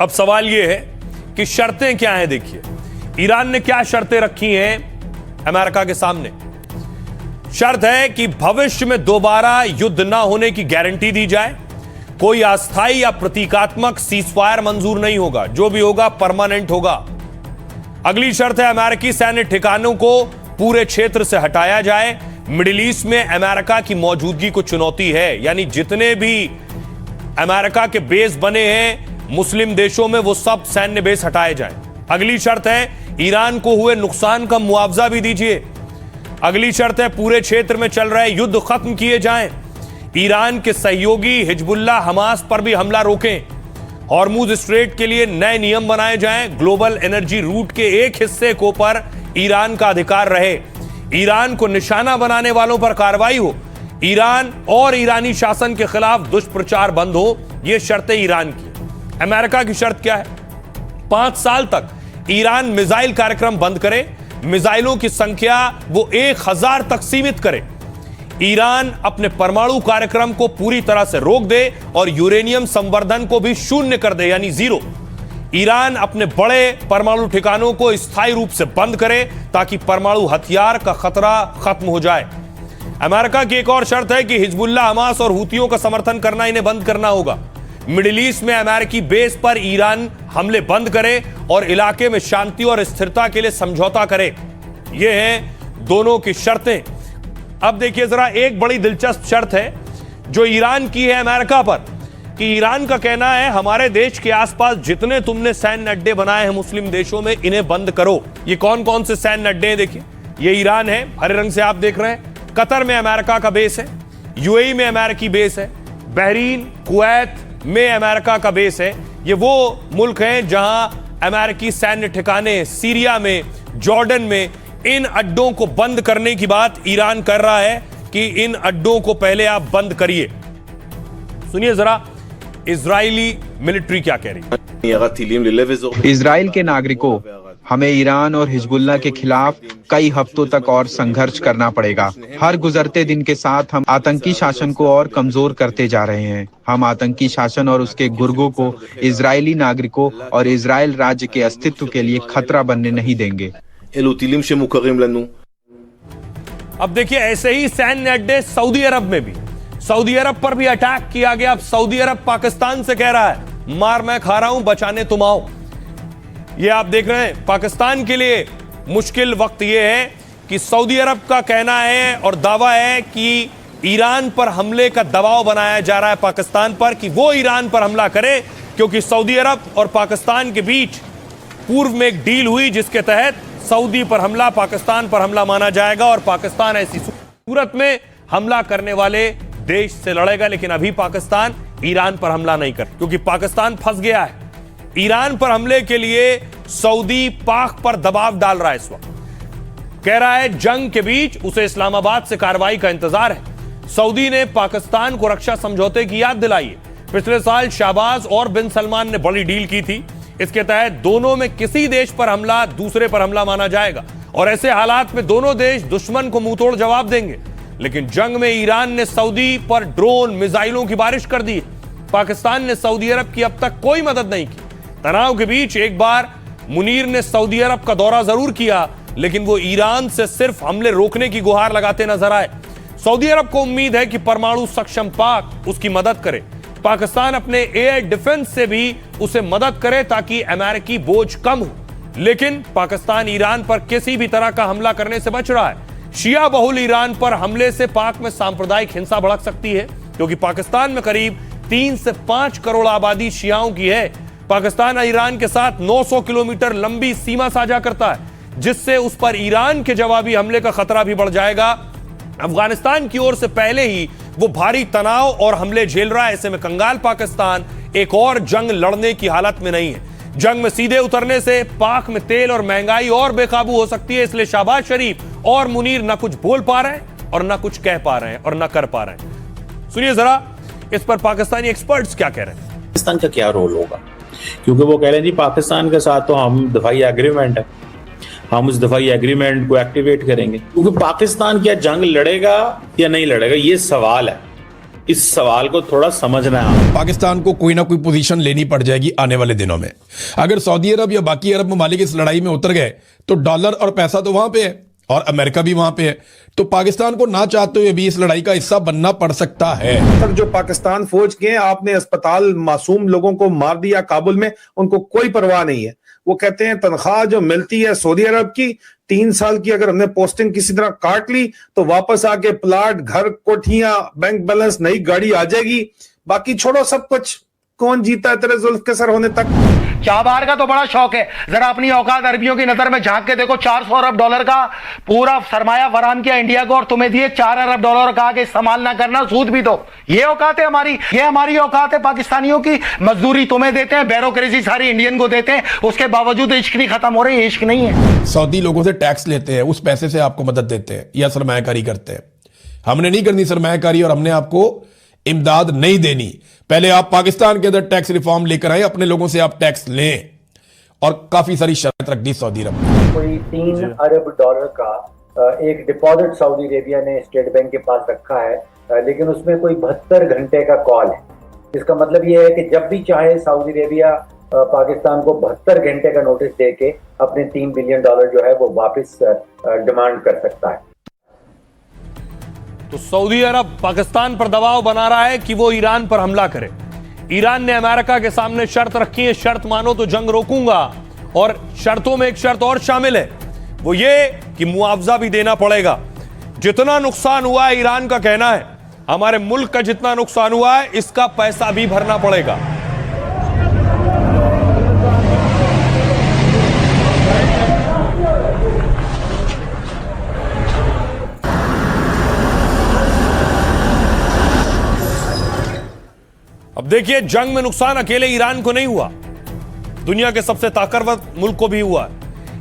अब सवाल यह है कि शर्तें क्या हैं। देखिए ईरान ने क्या शर्तें रखी हैं अमेरिका के सामने। शर्त है कि भविष्य में दोबारा युद्ध ना होने की गारंटी दी जाए, कोई अस्थायी या प्रतीकात्मक सीजफायर मंजूर नहीं होगा, जो भी होगा परमानेंट होगा। अगली शर्त है अमेरिकी सैन्य ठिकानों को पूरे क्षेत्र से हटाया जाए। मिडिल ईस्ट में अमेरिका की मौजूदगी को चुनौती है, यानी जितने भी अमेरिका के बेस बने हैं मुस्लिम देशों में वो सब सैन्य बेस हटाए जाएं। अगली शर्त है ईरान को हुए नुकसान का मुआवजा भी दीजिए। अगली शर्त है पूरे क्षेत्र में चल रहे युद्ध खत्म किए जाएं। ईरान के सहयोगी हिजबुल्लाह हमास पर भी हमला रोकें। हॉर्मुज स्ट्रेट के लिए नए नियम बनाए जाएं। ग्लोबल एनर्जी रूट के एक हिस्से को पर ईरान का अधिकार रहे। ईरान को निशाना बनाने वालों पर कार्रवाई हो। ईरान और ईरानी शासन के खिलाफ दुष्प्रचार बंद हो। यह शर्तें ईरान की। अमेरिका की शर्त क्या है? 5 साल तक ईरान मिसाइल कार्यक्रम बंद करे, मिसाइलों की संख्या वो 1000 तक सीमित करे। ईरान अपने परमाणु कार्यक्रम को पूरी तरह से रोक दे और यूरेनियम संवर्धन को भी शून्य कर दे, यानी 0। ईरान अपने बड़े परमाणु ठिकानों को स्थायी रूप से बंद करे ताकि परमाणु हथियार का खतरा खत्म हो जाए। अमेरिका की एक और शर्त है कि हिजबुल्लाह हमास और हुतियों का समर्थन करना इन्हें बंद करना होगा। मिडिल ईस्ट में अमेरिकी बेस पर ईरान हमले बंद करे और इलाके में शांति और स्थिरता के लिए समझौता करे। ये हैं दोनों की शर्तें। अब देखिए जरा एक बड़ी दिलचस्प शर्त है जो ईरान की है अमेरिका पर, कि ईरान का कहना है हमारे देश के आसपास जितने तुमने सैन्य अड्डे बनाए हैं मुस्लिम देशों में, इन्हें बंद करो। ये कौन कौन से सैन्य अड्डे हैं देखिए। ये ईरान है, हरे रंग से आप देख रहे हैं। कतर में अमेरिका का बेस है, यूएई में अमेरिकी बेस है, बहरीन कुवैत में अमेरिका का बेस है। ये वो मुल्क हैं जहां अमेरिकी सैन्य ठिकाने, सीरिया में, जॉर्डन में। इन अड्डों को बंद करने की बात ईरान कर रहा है कि इन अड्डों को पहले आप बंद करिए। सुनिए जरा इजरायली मिलिट्री क्या कह रही है। इजराइल के नागरिकों, हमें ईरान और हिजबुल्लाह के खिलाफ कई हफ्तों तक और संघर्ष करना पड़ेगा। हर गुजरते दिन के साथ हम आतंकी शासन को और कमजोर करते जा रहे हैं। हम आतंकी शासन और उसके गुर्गों को इजरायली नागरिकों और इजराइल राज्य के अस्तित्व के लिए खतरा बनने नहीं देंगे। अब देखिए ऐसे ही सैन्य अड्डे सऊदी अरब में भी, सऊदी अरब पर भी अटैक किया गया। अब सऊदी अरब पाकिस्तान से कह रहा है मार मैं खा रहा हूं, बचाने तुम आओ। ये आप देख रहे हैं पाकिस्तान के लिए मुश्किल वक्त ये है कि सऊदी अरब का कहना है और दावा है कि ईरान पर हमले का दबाव बनाया जा रहा है पाकिस्तान पर कि वो ईरान पर हमला करे, क्योंकि सऊदी अरब और पाकिस्तान के बीच पूर्व में एक डील हुई जिसके तहत सऊदी पर हमला पाकिस्तान पर हमला माना जाएगा और पाकिस्तान ऐसी सूरत में हमला करने वाले देश से लड़ेगा, लेकिन अभी पाकिस्तान ईरान पर हमला नहीं कर, क्योंकि पाकिस्तान फंस गया है। ईरान पर हमले के लिए सऊदी पाक पर दबाव डाल रहा है इस वक्त। कह रहा है जंग के बीच उसे इस्लामाबाद से कार्रवाई का इंतजार है। सऊदी ने पाकिस्तान को रक्षा समझौते की याद दिलाई है। पिछले साल शाहबाज और बिन सलमान ने बड़ी डील की थी। इसके तहत दोनों में किसी देश पर हमला दूसरे पर हमला माना जाएगा और ऐसे हालात में दोनों देश दुश्मन को मुंहतोड़ जवाब देंगे। लेकिन जंग में ईरान ने सऊदी पर ड्रोन मिसाइलों की बारिश कर दी। पाकिस्तान ने सऊदी अरब की अब तक कोई मदद नहीं की। तनाव के बीच एक बार मुनीर ने सऊदी अरब का दौरा जरूर किया, लेकिन वो ईरान से सिर्फ हमले रोकने की गुहार लगाते नजर आए। सऊदी अरब को उम्मीद है कि परमाणु सक्षम पाक उसकी मदद करे। पाकिस्तान अपने एयर डिफेंस से भी उसे मदद करे ताकि अमेरिकी बोझ कम हो। लेकिन पाकिस्तान ईरान पर किसी भी तरह का हमला करने से बच रहा है। शिया बहुल ईरान पर हमले से पाक में सांप्रदायिक हिंसा भड़क सकती है, क्योंकि पाकिस्तान में करीब 3 से 5 करोड़ आबादी शियाओं की है। पाकिस्तान ईरान के साथ 900 किलोमीटर लंबी सीमा साझा करता है, जिससे उस पर ईरान के जवाबी हमले का खतरा भी बढ़ जाएगा। अफगानिस्तान की ओर से पहले ही वो भारी तनाव और हमले झेल रहा है। ऐसे में कंगाल पाकिस्तान एक और जंग लड़ने की हालत में नहीं है। जंग में सीधे उतरने से पाक में तेल और महंगाई और बेकाबू हो सकती है। इसलिए शहबाज शरीफ और मुनीर ना कुछ बोल पा रहे हैं और ना कुछ कह पा रहे हैं और ना कर पा रहे हैं। सुनिए जरा इस पर पाकिस्तानी एक्सपर्ट्स क्या कह रहे हैं। पाकिस्तान का क्या रोल होगा, क्योंकि वो कह रहे हैं जी पाकिस्तान के साथ तो हम दफाई एग्रीमेंट है, हम उस दफाई एग्रीमेंट को एक्टिवेट करेंगे। क्योंकि पाकिस्तान क्या जंग लड़ेगा या नहीं लड़ेगा, ये सवाल है। इस सवाल को थोड़ा समझना है। पाकिस्तान को कोई ना कोई पोजीशन लेनी पड़ जाएगी आने वाले दिनों में। अगर सऊदी अरब या बाकी अरब ममालिक इस लड़ाई में उतर गए तो डॉलर और पैसा तो वहां पे है और अमेरिका भी वहां पे है, तो पाकिस्तान को ना चाहते हुए भी इस लड़ाई का हिस्सा बनना पड़ सकता है। तक जो पाकिस्तान फौज के हैं, आपने अस्पताल मासूम लोगों को मार दिया काबुल में, उनको कोई परवाह नहीं है। वो कहते हैं तनख्वाह जो मिलती है सऊदी अरब की 3 साल की, अगर हमने पोस्टिंग किसी तरह काट ली तो वापस आके प्लाट, घर, कोठियां, बैंक बैलेंस, नई गाड़ी आ जाएगी। बाकी छोड़ो सब कुछ, कौन जीता है तेरे जुल्फ के सर होने तक। शाहबार का तो बड़ा शौक है, जरा अपनी औकात अरबियों की नजर में झांक के देखो। 400 अरब डॉलर का पूरा सरमाया फराम किया इंडिया को और तुम्हें दिए 4 अरब डॉलर, कहा कि इस्तेमाल ना करना, सूद भी दो। ये औकात है हमारी, ये हमारी औकात है पाकिस्तानियों की। मजदूरी तुम्हें देते हैं, ब्यूरोक्रेसी सारी इंडियन को देते हैं, उसके बावजूद इश्क नहीं खत्म हो रही। इश्क नहीं है। सऊदी लोगों से टैक्स लेते हैं, उस पैसे से आपको मदद देते हैं या सरमायाकारी करते हैं। हमने नहीं करनी सरमायाकारी और हमने आपको इमदाद नहीं देनी। पहले आप पाकिस्तान के अंदर टैक्स रिफॉर्म लेकर आए, अपने लोगों से आप टैक्स लें, और काफी सारी शर्त रख दी सऊदी अरब ने। कोई 3 अरब डॉलर का एक डिपॉजिट सऊदी अरेबिया ने स्टेट बैंक के पास रखा है, लेकिन उसमें कोई 72 घंटे का कॉल है। इसका मतलब यह है कि जब भी चाहे सऊदी अरेबिया पाकिस्तान को 72 घंटे का नोटिस देके अपने $3 बिलियन जो है वो वापस डिमांड कर सकता है। तो सऊदी अरब पाकिस्तान पर दबाव बना रहा है कि वो ईरान पर हमला करे। ईरान ने अमेरिका के सामने शर्त रखी है, शर्त मानो तो जंग रोकूंगा, और शर्तों में एक शर्त और शामिल है, वो ये कि मुआवजा भी देना पड़ेगा। जितना नुकसान हुआ है, ईरान का कहना है हमारे मुल्क का जितना नुकसान हुआ है इसका पैसा भी भरना पड़ेगा। अब देखिए, जंग में नुकसान अकेले ईरान को नहीं हुआ, दुनिया के सबसे ताकतवर मुल्क को भी हुआ है।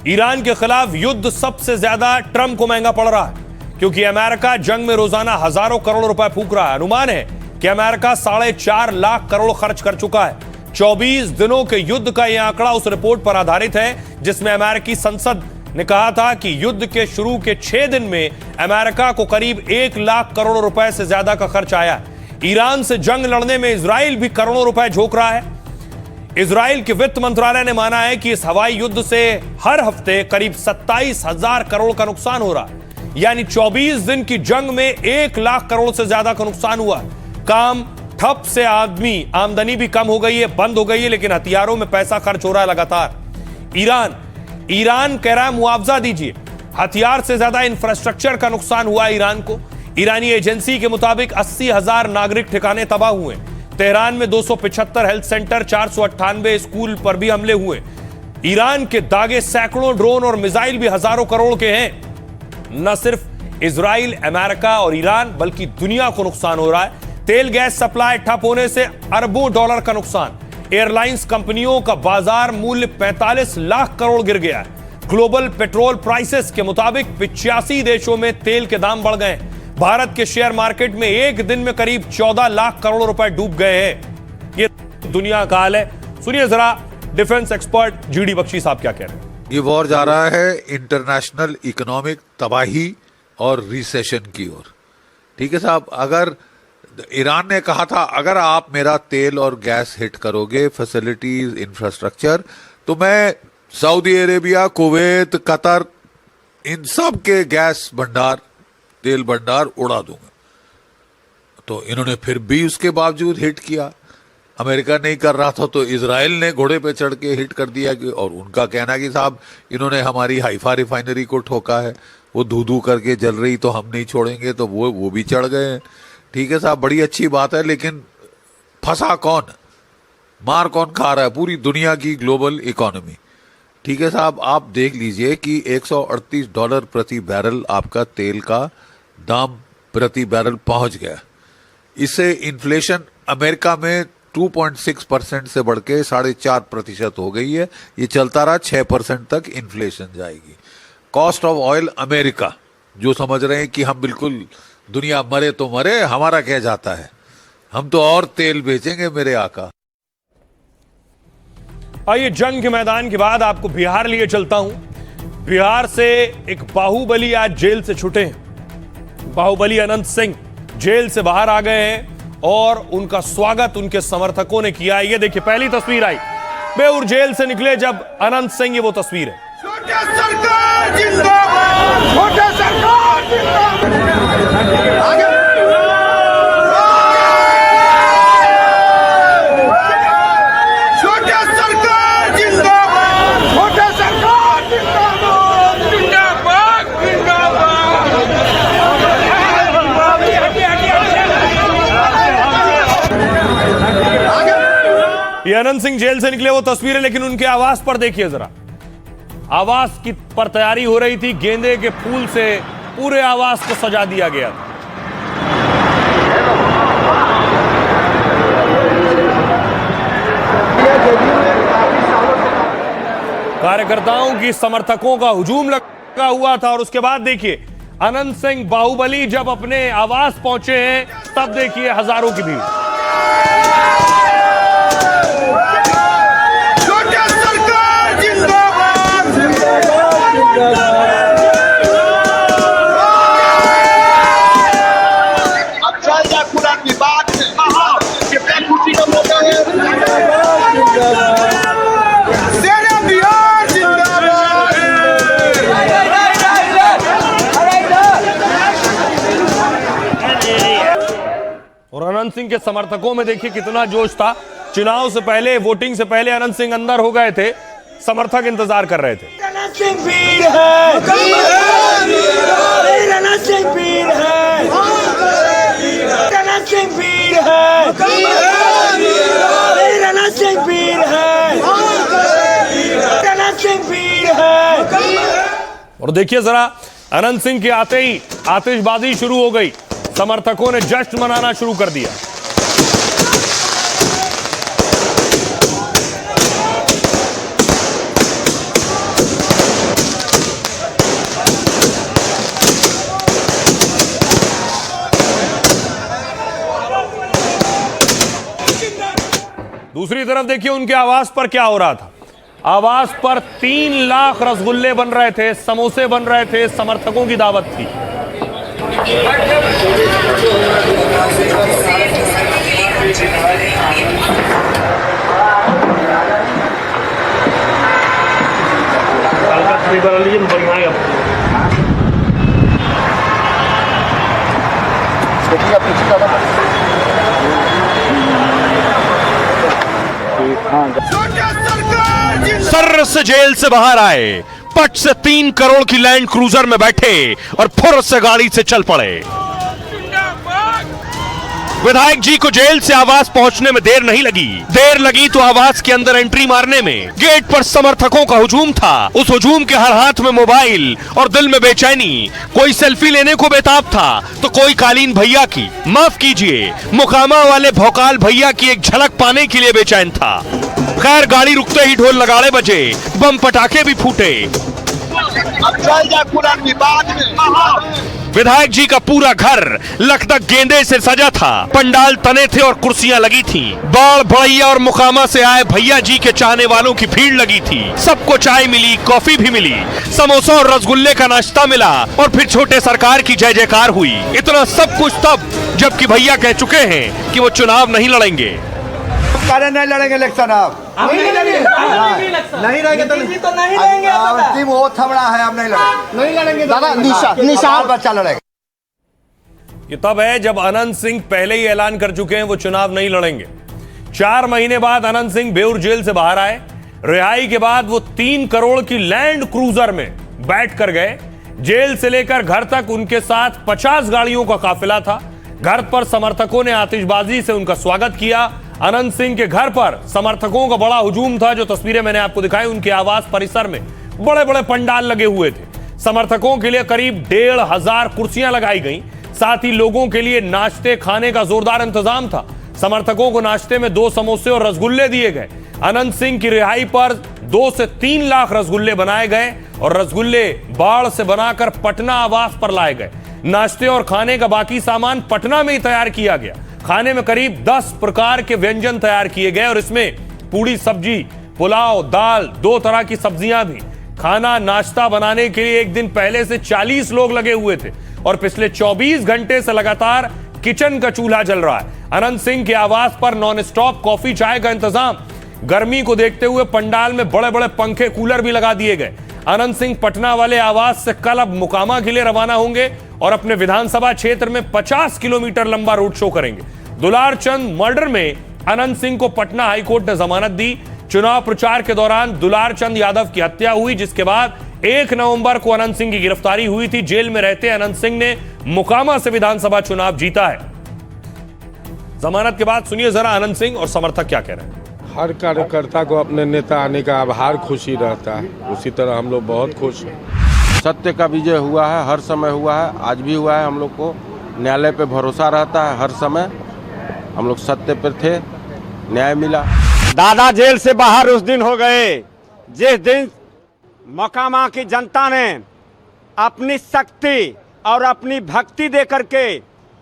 ईरान के खिलाफ युद्ध सबसे ज्यादा ट्रंप को महंगा पड़ रहा है, क्योंकि अमेरिका जंग में रोजाना हजारों करोड़ रुपए फूंक रहा है। अनुमान है कि अमेरिका 4.5 लाख करोड़ खर्च कर चुका है। 24 दिनों के युद्ध का यह आंकड़ा उस रिपोर्ट पर आधारित है जिसमें अमेरिकी संसद ने कहा था कि युद्ध के शुरू के 6 दिन में अमेरिका को करीब 1 लाख करोड़ रुपए से ज्यादा का खर्च आया है। ईरान से जंग लड़ने में इजराइल भी करोड़ों रुपए झोंक रहा है। इजराइल के वित्त मंत्रालय ने माना है कि इस हवाई युद्ध से हर हफ्ते करीब 27,000 करोड़ का नुकसान हो रहा है, यानी 24 दिन की जंग में 1 लाख करोड़ से ज्यादा का नुकसान हुआ। काम ठप से आमदनी भी कम हो गई है, बंद हो गई है, लेकिन हथियारों में पैसा खर्च हो रहा है लगातार। ईरान कह रहा है मुआवजा दीजिए। हथियार से ज्यादा इंफ्रास्ट्रक्चर का नुकसान हुआ ईरान को। ईरानी एजेंसी के मुताबिक 80,000 नागरिक ठिकाने तबाह हुए। तेहरान में 275 हेल्थ सेंटर, 498 स्कूल पर भी हमले हुए। ईरान के दागे सैकड़ों ड्रोन और मिसाइल भी हजारों करोड़ के हैं। न सिर्फ इजराइल, अमेरिका और ईरान बल्कि दुनिया को नुकसान हो रहा है। तेल गैस सप्लाई ठप होने से अरबों डॉलर का नुकसान। एयरलाइंस कंपनियों का बाजार मूल्य 45 लाख करोड़ गिर गया है। ग्लोबल पेट्रोल प्राइसेस के मुताबिक 85 देशों में तेल के दाम बढ़ गए। भारत के शेयर मार्केट में एक दिन में करीब 14 लाख करोड़ रुपए डूब गए हैं। ये दुनिया का हाल है। सुनिए जरा डिफेंस एक्सपर्ट जीडी बख्शी साहब क्या कह रहे हैं। ये वॉर जा रहा है इंटरनेशनल इकोनॉमिक तबाही और रिसेशन की ओर। ठीक है साहब, अगर ईरान ने कहा था अगर आप मेरा तेल और गैस हिट करोगे, फैसिलिटीज, इंफ्रास्ट्रक्चर, तो मैं सऊदी अरेबिया, कुवैत, कतर, इन सब के गैस भंडार, तेल भंडार उड़ा दूंगा। तो इन्होंने फिर भी उसके बावजूद हिट किया। अमेरिका नहीं कर रहा था तो इजराइल ने घोड़े पे चढ़ के हिट कर दिया कि, और उनका कहना कि साहब इन्होंने हमारी हाइफा रिफाइनरी को ठोका है, वो धू धू करके जल रही तो हम नहीं छोड़ेंगे, तो वो भी चढ़ गए हैं। ठीक है साहब, बड़ी अच्छी बात है, लेकिन फंसा कौन, मार कौन खा रहा है? पूरी दुनिया की ग्लोबल इकोनॉमी। ठीक है साहब, आप देख लीजिए कि $138 प्रति बैरल आपका तेल का दाम प्रति बैरल पहुंच गया। इससे इन्फ्लेशन अमेरिका में 2.6% से बढ़ के 4.5% हो गई है। ये चलता रहा 6% तक इन्फ्लेशन जाएगी। कॉस्ट ऑफ ऑयल अमेरिका, जो समझ रहे हैं कि हम बिल्कुल दुनिया मरे तो मरे, हमारा क्या जाता है, हम तो और तेल बेचेंगे मेरे आका। आइए जंग के मैदान के बाद आपको बिहार लिए चलता हूं। बिहार से एक बाहुबली आज जेल से छूटे हैं। बाहुबली अनंत सिंह जेल से बाहर आ गए हैं और उनका स्वागत उनके समर्थकों ने किया। ये देखिए पहली तस्वीर आई, बेउर जेल से निकले जब अनंत सिंह, ये वो तस्वीर है। सरकार जिंदाबाद, छोटे सरकार जिंदाबाद। ये अनंत सिंह जेल से निकले वो तस्वीरें, लेकिन उनके आवास पर देखिए जरा। आवास की पर तैयारी हो रही थी, गेंदे के फूल से पूरे आवास को सजा दिया गया था। कार्यकर्ताओं की, समर्थकों का हुजूम लगा हुआ था। और उसके बाद देखिए अनंत सिंह बाहुबली जब अपने आवास पहुंचे हैं, तब देखिए हजारों की भीड़। और अनंत सिंह के समर्थकों में देखिए कितना जोश था। चुनाव से पहले, वोटिंग से पहले अनंत सिंह अंदर हो गए थे, समर्थक इंतजार कर रहे थे। अनंत सिंह वीर है, अनंत सिंह वीर है, अनंत सिंह वीर है, अनंत सिंह वीर है, अनंत सिंह वीर है। और देखिए जरा अनंत सिंह के आते ही आतिशबाजी शुरू हो गई। समर्थकों ने जश्न मनाना शुरू कर दिया। दूसरी तरफ देखिए उनके आवास पर क्या हो रहा था। आवास पर 3 लाख रसगुल्ले बन रहे थे, समोसे बन रहे थे, समर्थकों की दावत थी। सर से जेल से बाहर आए, पट से 3 करोड़ की लैंड क्रूजर में बैठे और फुर्र से गाड़ी से चल पड़े। विधायक जी को जेल से आवास पहुंचने में देर नहीं लगी। देर लगी तो आवास के अंदर एंट्री मारने में। गेट पर समर्थकों का हुजूम था। उस हुजूम के हर हाथ में मोबाइल और दिल में बेचैनी। कोई सेल्फी लेने को बेताब था तो कोई कालीन भैया की, माफ कीजिए, मोकामा वाले भौकाल भैया की एक झलक पाने के लिए बेचैन था। खैर, गाड़ी रुकते ही ढोल नगाड़े बजे, बम पटाखे भी फूटे। विधायक जी का पूरा घर लखदक गेंदे से सजा था। पंडाल तने थे और कुर्सियां लगी थी। बाढ़ भड़ैया और मुकामा से आए भैया जी के चाहने वालों की भीड़ लगी थी। सबको चाय मिली, कॉफी भी मिली, समोसा और रसगुल्ले का नाश्ता मिला और फिर छोटे सरकार की जय जयकार हुई। इतना सब कुछ तब जबकि भैया कह चुके हैं कि वो चुनाव नहीं लड़ेंगे। नहीं लड़ेंगे इलेक्शन आप नहीं रहेंगे तो नहीं रहेंगे। वो थमड़ा है, आप नहीं लड़ेंगे दादा। निशान बच्चा लड़ेगा। ये तब है जब अनंत सिंह पहले ही ऐलान कर चुके हैं वो चुनाव नहीं लड़ेंगे। 4 महीने बाद अनंत सिंह बेउर जेल से बाहर आए। रिहाई के बाद वो 3 करोड़ की लैंड क्रूजर में बैठ कर गए। जेल से लेकर घर तक उनके साथ 50 गाड़ियों का काफिला था। घर पर समर्थकों ने आतिशबाजी से उनका स्वागत किया। अनंत सिंह के घर पर समर्थकों का बड़ा हुजूम था। जो तस्वीरें मैंने आपको दिखाई, उनके आवास परिसर में बड़े बड़े पंडाल लगे हुए थे। समर्थकों के लिए करीब 1,500 कुर्सियां लगाई गई। साथ ही लोगों के लिए नाश्ते खाने का जोरदार इंतजाम था। समर्थकों को नाश्ते में 2 समोसे और रसगुल्ले दिए गए। अनंत सिंह की रिहाई पर 2 से 3 लाख रसगुल्ले बनाए गए और रसगुल्ले बाढ़ से बनाकर पटना आवास पर लाए गए। नाश्ते और खाने का बाकी सामान पटना में ही तैयार किया गया। खाने में करीब 10 प्रकार के व्यंजन तैयार किए गए और इसमें पूड़ी, सब्जी, पुलाव, दाल, 2 तरह की सब्जियां भी। खाना नाश्ता बनाने के लिए एक दिन पहले से 40 लोग लगे हुए थे और पिछले 24 घंटे से लगातार किचन का चूल्हा जल रहा है। अनंत सिंह के आवास पर नॉन स्टॉप कॉफी चाय का इंतजाम। गर्मी को देखते हुए पंडाल में बड़े बड़े पंखे, कूलर भी लगा दिए गए। अनंत सिंह पटना वाले आवास से कल अब मुकामा के लिए रवाना होंगे और अपने विधानसभा क्षेत्र में 50 किलोमीटर लंबा रोड शो करेंगे। दुलारचंद मर्डर में अनंत सिंह को पटना हाईकोर्ट ने जमानत दी। चुनाव प्रचार के दौरान दुलारचंद यादव की हत्या हुई, जिसके बाद 1 नवंबर को अनंत सिंह की गिरफ्तारी हुई थी। जेल में रहते अनंत सिंह ने मुकामा से विधानसभा चुनाव जीता है। जमानत के बाद सुनिए जरा अनंत सिंह और समर्थक क्या कह रहे हैं। हर कार्यकर्ता को अपने नेता आने का आभार खुशी रहता है, उसी तरह हम लोग बहुत खुश हैं। सत्य का विजय हुआ है, हर समय हुआ है, आज भी हुआ है। हम लोग को न्यायालय पे भरोसा रहता है। हर समय हम लोग सत्य पर थे, न्याय मिला। दादा जेल से बाहर उस दिन हो गए जिस दिन मोकामा की जनता ने अपनी शक्ति और अपनी भक्ति दे करके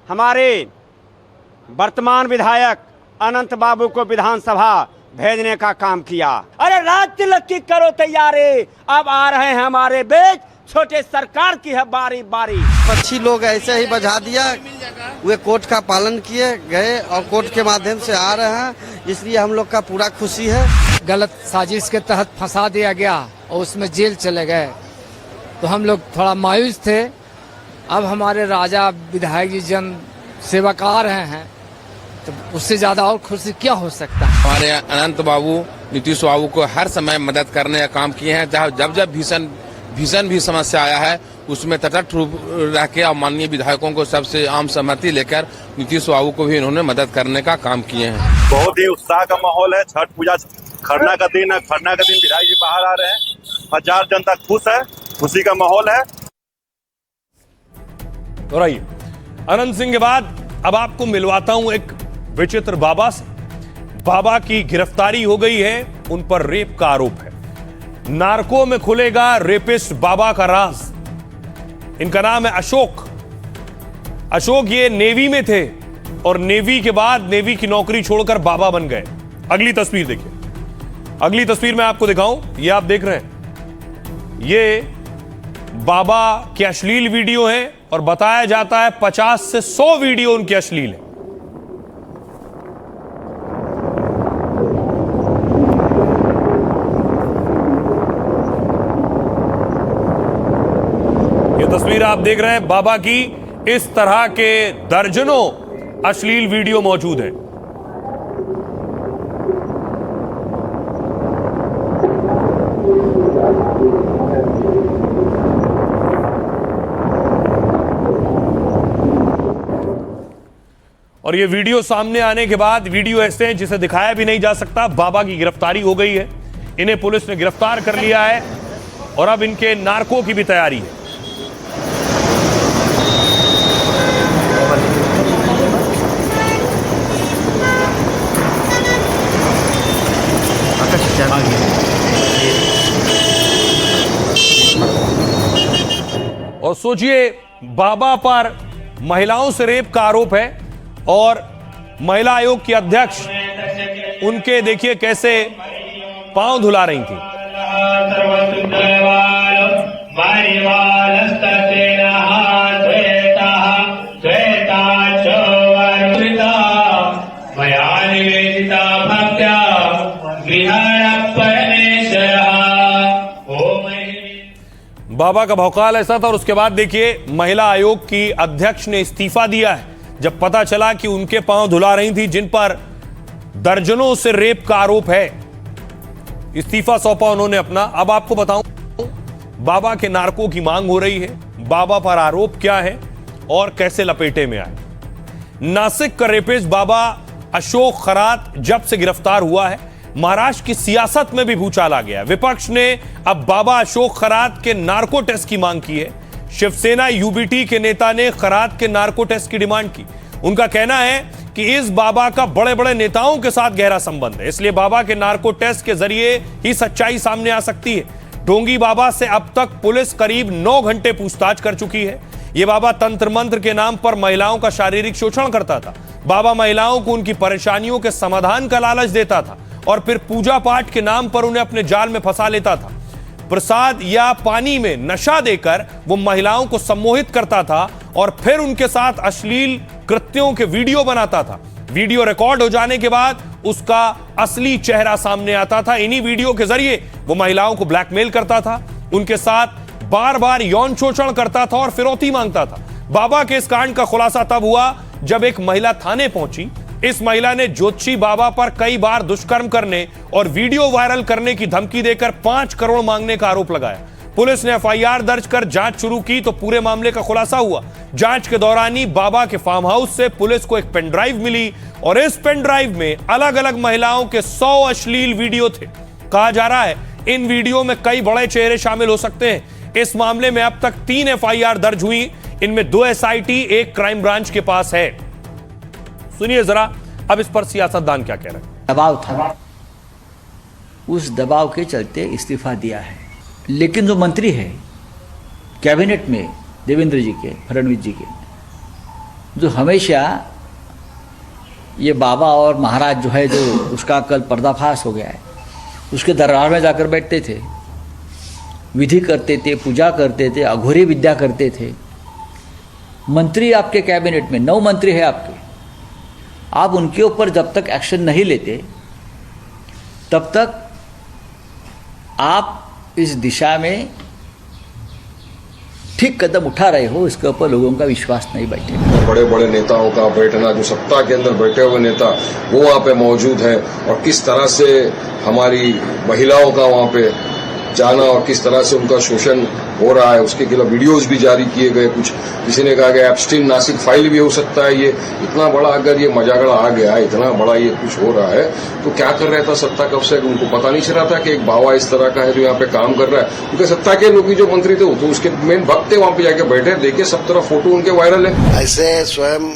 हमारे वर्तमान विधायक अनंत बाबू को विधानसभा भेजने का काम किया। अरे राज तिलक की करो तैयारी, अब आ रहे हैं हमारे बीच, छोटे सरकार की है बारी बारी। 25 लोग ऐसे ही बजा दिया, वे कोर्ट का पालन किए गए और कोर्ट के माध्यम से आ रहे हैं, इसलिए हम लोग का पूरा खुशी है। गलत साजिश के तहत फंसा दिया गया और उसमें जेल चले गए तो हम लोग थोड़ा मायूस थे। अब हमारे राजा विधायक जी जन सेवक आ रहे हैं तो उससे ज्यादा और खुशी क्या हो सकता है। हमारे अनंत बाबू, नीतीश बाबू को हर समय मदद करने का काम किए हैं। जब जब भीषण भी समस्या आया है उसमें तटस्थ रूप रह के और माननीय विधायकों को सबसे आम सहमति लेकर नीतीश बाबू को भी इन्होंने मदद करने का काम किए हैं। बहुत ही उत्साह का माहौल है। छठ पूजा खरना का दिन है। खरना का दिन विधायक जी बाहर आ रहे हैं। 1000 जनता खुश है, खुशी का माहौल है। तो रहिए, अनंत सिंह के बाद अब आपको मिलवाता हूं एक विचित्र बाबा से। बाबा की गिरफ्तारी हो गई है, उन पर रेप का आरोप है। नार्को में खुलेगा रेपिस्ट बाबा का राज। इनका नाम है अशोक। अशोक ये नेवी में थे और नेवी के बाद नेवी की नौकरी छोड़कर बाबा बन गए। अगली तस्वीर देखिए। अगली तस्वीर मैं आपको दिखाऊं, ये आप देख रहे हैं, ये बाबा की अश्लील वीडियो है और बताया जाता है 50 से 100 वीडियो उनकी अश्लील है। ये तस्वीर आप देख रहे हैं, बाबा की इस तरह के दर्जनों अश्लील वीडियो मौजूद हैं। और ये वीडियो सामने आने के बाद, वीडियो ऐसे हैं जिसे दिखाया भी नहीं जा सकता, बाबा की गिरफ्तारी हो गई है। इन्हें पुलिस ने गिरफ्तार कर लिया है और अब इनके नार्को की भी तैयारी है। और सोचिए, बाबा पर महिलाओं से रेप का आरोप है और महिला आयोग की अध्यक्ष उनके देखिए कैसे पांव धुला रही थी। बाबा का भौकाल ऐसा था और उसके बाद देखिए महिला आयोग की अध्यक्ष ने इस्तीफा दिया है जब पता चला कि उनके पांव धुला रही थी जिन पर दर्जनों से रेप का आरोप है। इस्तीफा सौंपा उन्होंने अपना। अब आपको बताऊं, बाबा के नार्को की मांग हो रही है, बाबा पर आरोप क्या है और कैसे लपेटे में आए। नासिक का रेपिस्ट बाबा अशोक खरात जब से गिरफ्तार हुआ है, महाराष्ट्र की सियासत में भी भूचाल आ गया। विपक्ष ने अब बाबा अशोक खरात के नार्को टेस्ट की मांग की है। शिवसेना यूबीटी के नेता ने खरात के नार्को टेस्ट की डिमांड की। उनका कहना है कि इस बाबा का बड़े बड़े नेताओं के साथ गहरा संबंध है, इसलिए बाबा के नार्को टेस्ट के जरिए ही सच्चाई सामने आ सकती है। ढोंगी बाबा से अब तक पुलिस करीब 9 घंटे पूछताछ कर चुकी है। यह बाबा तंत्र मंत्र के नाम पर महिलाओं का शारीरिक शोषण करता था। बाबा महिलाओं को उनकी परेशानियों के समाधान का लालच देता था और फिर पूजा पाठ के नाम पर उन्हें अपने जाल में फंसा लेता था। प्रसाद या पानी में नशा देकर वो महिलाओं को सम्मोहित करता था और फिर उनके साथ अश्लील कृत्यों के वीडियो बनाता था। वीडियो रिकॉर्ड हो जाने के बाद उसका असली चेहरा सामने आता था। इन्हीं वीडियो के जरिए वो महिलाओं को ब्लैकमेल करता था, उनके साथ बार बार यौन शोषण करता था और फिरौती मांगता था। बाबा के इस कांड का खुलासा तब हुआ जब एक महिला थाने पहुंची। इस महिला ने ज्योतिषी बाबा पर कई बार दुष्कर्म करने और वीडियो वायरल करने की धमकी देकर 5 करोड़ मांगने का आरोप लगाया। पुलिस ने एफआईआर दर्ज कर जांच शुरू की तो पूरे मामले का खुलासा हुआ। जांच के दौरान ही बाबा के फार्म हाउस से पुलिस को एक पेन ड्राइव मिली और इस पेन ड्राइव में अलग अलग महिलाओं के 100 अश्लील वीडियो थे। कहा जा रहा है इन वीडियो में कई बड़े चेहरे शामिल हो सकते हैं। इस मामले में अब तक 3 एफआईआर दर्ज हुई, इनमें 2 एसआईटी, 1 क्राइम ब्रांच के पास है। सुनिए जरा अब इस पर सियासतदान क्या कह रहे हैं। दबाव था, उस दबाव के चलते इस्तीफा दिया है। लेकिन जो मंत्री है कैबिनेट में देवेंद्र जी के, फडणवीस जी के, जो हमेशा ये बाबा और महाराज जो है, जो उसका कल पर्दाफाश हो गया है, उसके दरबार में जाकर बैठते थे, विधि करते थे, पूजा करते थे, अघोरी विद्या करते थे। मंत्री आपके कैबिनेट में 9 मंत्री है आपके, आप उनके ऊपर जब तक एक्शन नहीं लेते तब तक आप इस दिशा में ठीक कदम उठा रहे हो, इसके ऊपर लोगों का विश्वास नहीं बैठेगा। बड़े बड़े नेताओं का बैठना, जो सत्ता के अंदर बैठे हुए नेता वो वहाँ पे मौजूद हैं और किस तरह से हमारी महिलाओं का वहाँ पे जाना और किस तरह से उनका शोषण हो रहा है, उसके खिलाफ वीडियोज भी जारी किए गए। कुछ किसी ने कहा कि एप्स्टीन नासिक फाइल भी हो सकता है। ये इतना बड़ा अगर ये मजागड़ा आ गया, इतना बड़ा ये कुछ हो रहा है तो क्या कर रहा था सत्ता कब से? उनको पता नहीं चल रहा था कि एक बाबा इस तरह का है जो यहाँ पे काम कर रहा है। क्योंकि सत्ता के लोग जो मंत्री थे वो तो उसके मेन भक्त थे, वहां पे जाके बैठे, देखिए सब तरफ फोटो उनके वायरल है। ऐसे स्वयं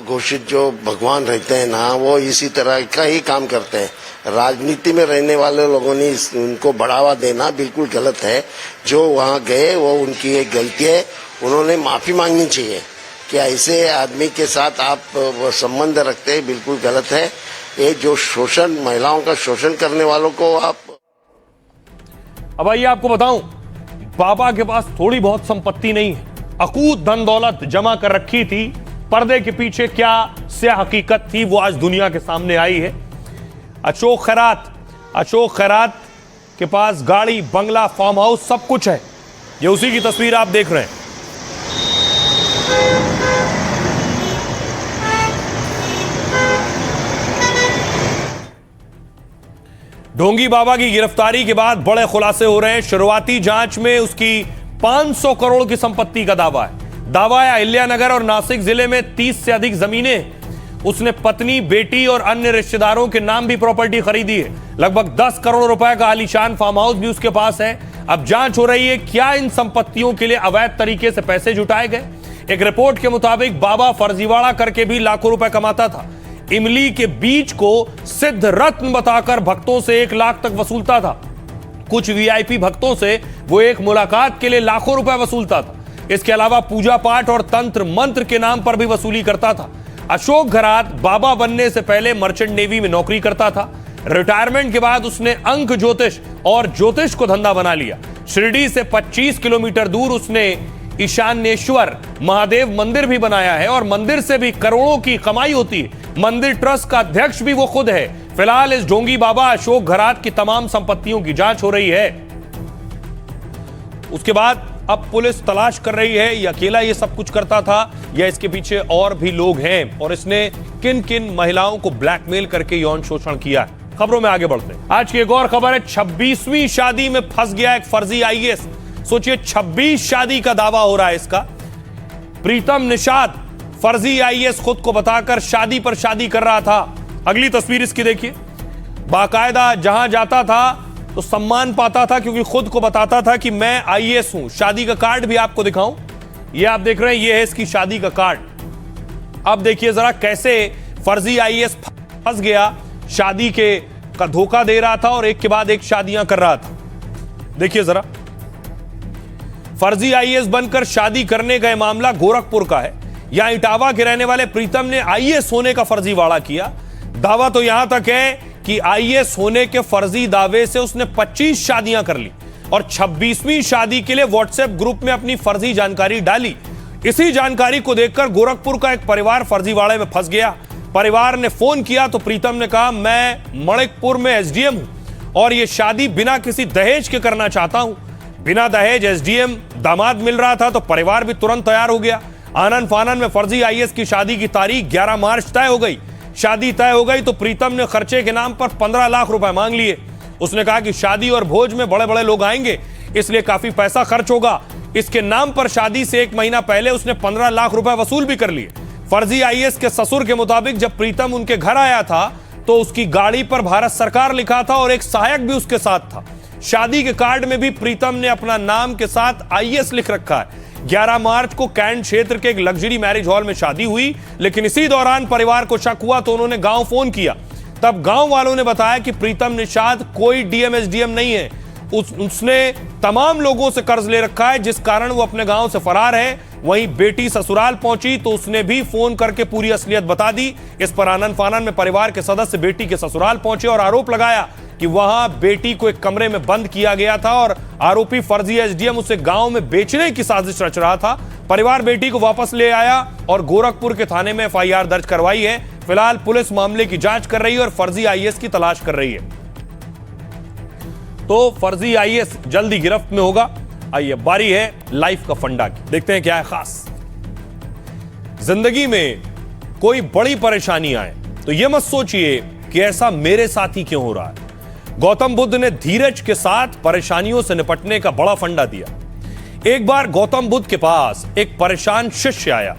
घोषित जो भगवान रहते हैं ना, वो इसी तरह का ही काम करते हैं। राजनीति में रहने वाले लोगों ने उनको बढ़ावा देना बिल्कुल गलत है। जो वहाँ गए वो उनकी एक गलती है, उन्होंने माफी मांगनी चाहिए कि ऐसे आदमी के साथ आप संबंध रखते हैं, बिल्कुल गलत है। ये जो शोषण, महिलाओं का शोषण करने वालों को आप। अब आइए आपको बताऊं, बाबा के पास थोड़ी बहुत संपत्ति नहीं है, अकूत धन दौलत जमा कर रखी थी। पर्दे के पीछे क्या स्याह हकीकत थी वो आज दुनिया के सामने आई है। अशोक खैरात के पास गाड़ी, बंगला, फार्म हाउस सब कुछ है। ये उसी की तस्वीर आप देख रहे हैं। ढोंगी बाबा की गिरफ्तारी के बाद बड़े खुलासे हो रहे हैं। शुरुआती जांच में उसकी 500 करोड़ की संपत्ति का दावा है। अहिल्यानगर और नासिक जिले में 30 से अधिक जमीनें। उसने पत्नी, बेटी और अन्य रिश्तेदारों के नाम भी प्रॉपर्टी खरीदी है। लगभग 10 करोड़ रुपए का आलीशान फार्म हाउस भी उसके पास है। अब जांच हो रही है क्या इन संपत्तियों के लिए अवैध तरीके से पैसे जुटाए गए। एक रिपोर्ट के मुताबिक बाबा फर्जीवाड़ा करके भी लाखों रुपए कमाता था। इमली के बीज को सिद्ध रत्न बताकर भक्तों से 1 लाख तक वसूलता था। कुछ वीआईपी भक्तों से वो एक मुलाकात के लिए लाखों रुपए वसूलता था। इसके अलावा पूजा पाठ और तंत्र मंत्र के नाम पर भी वसूली करता था। अशोक गहरात बाबा बनने से पहले मर्चेंट नेवी में नौकरी करता था। रिटायरमेंट के बाद उसने अंक ज्योतिष और ज्योतिष को धंधा बना लिया। शिरडी से 25 किलोमीटर दूर उसने ईशानेश्वर महादेव मंदिर भी बनाया है और मंदिर से भी करोड़ों की कमाई होती है। मंदिर ट्रस्ट का अध्यक्ष भी वो खुद है। फिलहाल इस ढोंगी बाबा अशोक गहरात की तमाम संपत्तियों की जांच हो रही है। उसके बाद अब पुलिस तलाश कर रही है ये अकेला ये सब कुछ करता था या इसके पीछे और भी लोग हैं और इसने किन किन महिलाओं को ब्लैकमेल करके यौन शोषण किया है। खबरों में आगे बढ़ते हैं। आज की एक और खबर है, 26वीं शादी में फंस गया एक फर्जी आईएएस। सोचिए 26 शादी का दावा हो रहा है इसका। प्रीतम निषाद फर्जी आईएएस खुद को बताकर शादी पर शादी कर रहा था। अगली तस्वीर इसकी देखिए। बाकायदा जहां जाता था तो सम्मान पाता था क्योंकि खुद को बताता था कि मैं आईएएस हूं। शादी का कार्ड भी आपको दिखाऊं, ये आप देख रहे हैं, ये है इसकी शादी का कार्ड। अब देखिए जरा कैसे फर्जी आईएएस फंस गया, शादी का धोखा दे रहा था और एक के बाद एक शादियां कर रहा था। देखिए जरा, फर्जी आईएएस बनकर शादी करने का मामला गोरखपुर का है। यहां इटावा के रहने वाले प्रीतम ने आईएएस होने का फर्जीवाड़ा किया। दावा तो यहां तक है कि आईएएस होने के फर्जी दावे से उसने 25 शादियां कर ली और 26वीं शादी के लिए व्हाट्सएप ग्रुप में अपनी फर्जी जानकारी डाली। इसी जानकारी को देखकर गोरखपुर का एक परिवार फर्जीवाड़े में फंस गया। परिवार ने फोन किया तो प्रीतम ने कहा मैं मणिकपुर में एसडीएम हूं और यह शादी बिना किसी दहेज के करना चाहता हूं। बिना दहेज एसडीएम दामाद मिल रहा था तो परिवार भी तुरंत तैयार हो गया। आनन फानन में फर्जी आईएएस की शादी की तारीख 11 मार्च तय हो गई। शादी तय हो गई तो प्रीतम ने खर्चे के नाम पर 15 लाख रुपए मांग लिए। उसने कहा कि शादी और भोज में बड़े बड़े लोग आएंगे इसलिए काफी पैसा खर्च होगा। इसके नाम पर शादी से 1 महीना पहले उसने 15 लाख रुपए वसूल भी कर लिए। फर्जी आईएएस के ससुर के मुताबिक जब प्रीतम उनके घर आया था तो उसकी गाड़ी पर भारत सरकार लिखा था और एक सहायक भी उसके साथ था। शादी के कार्ड में भी प्रीतम ने अपना नाम के साथ आईएएस लिख रखा है। 11 मार्च को कैंट क्षेत्र के एक लग्जरी मैरिज हॉल में शादी हुई, लेकिन इसी दौरान परिवार को शक हुआ तो उन्होंने गांव फोन किया। तब गांव वालों ने बताया कि प्रीतम निषाद कोई डीएम एसडीएम नहीं है। उसने तमाम लोगों से कर्ज ले रखा है जिस कारण वो अपने गांव से फरार है। वहीं बेटी ससुराल पहुंची तो उसने भी फोन करके पूरी असलियत बता दी। इस पर आनन फानन में परिवार के सदस्य बेटी के ससुराल पहुंचे और आरोप लगाया कि वहां बेटी को एक कमरे में बंद किया गया था और आरोपी फर्जी एसडीएम उसे गांव में बेचने की साजिश रच रहा था। परिवार बेटी को वापस ले आया और गोरखपुर के थाने में एफआईआर दर्ज करवाई है। फिलहाल पुलिस मामले की जांच कर रही है और फर्जी आईएएस की तलाश कर रही है। तो फर्जी आईएएस जल्दी गिरफ्त में होगा। आइए बारी है लाइफ का फंडा की, देखते हैं क्या है खास। जिंदगी में कोई बड़ी परेशानी आए तो यह मत सोचिए कि ऐसा मेरे साथ ही क्यों हो रहा है। गौतम बुद्ध ने धीरज के साथ परेशानियों से निपटने का बड़ा फंडा दिया। एक बार गौतम बुद्ध के पास एक परेशान शिष्य आया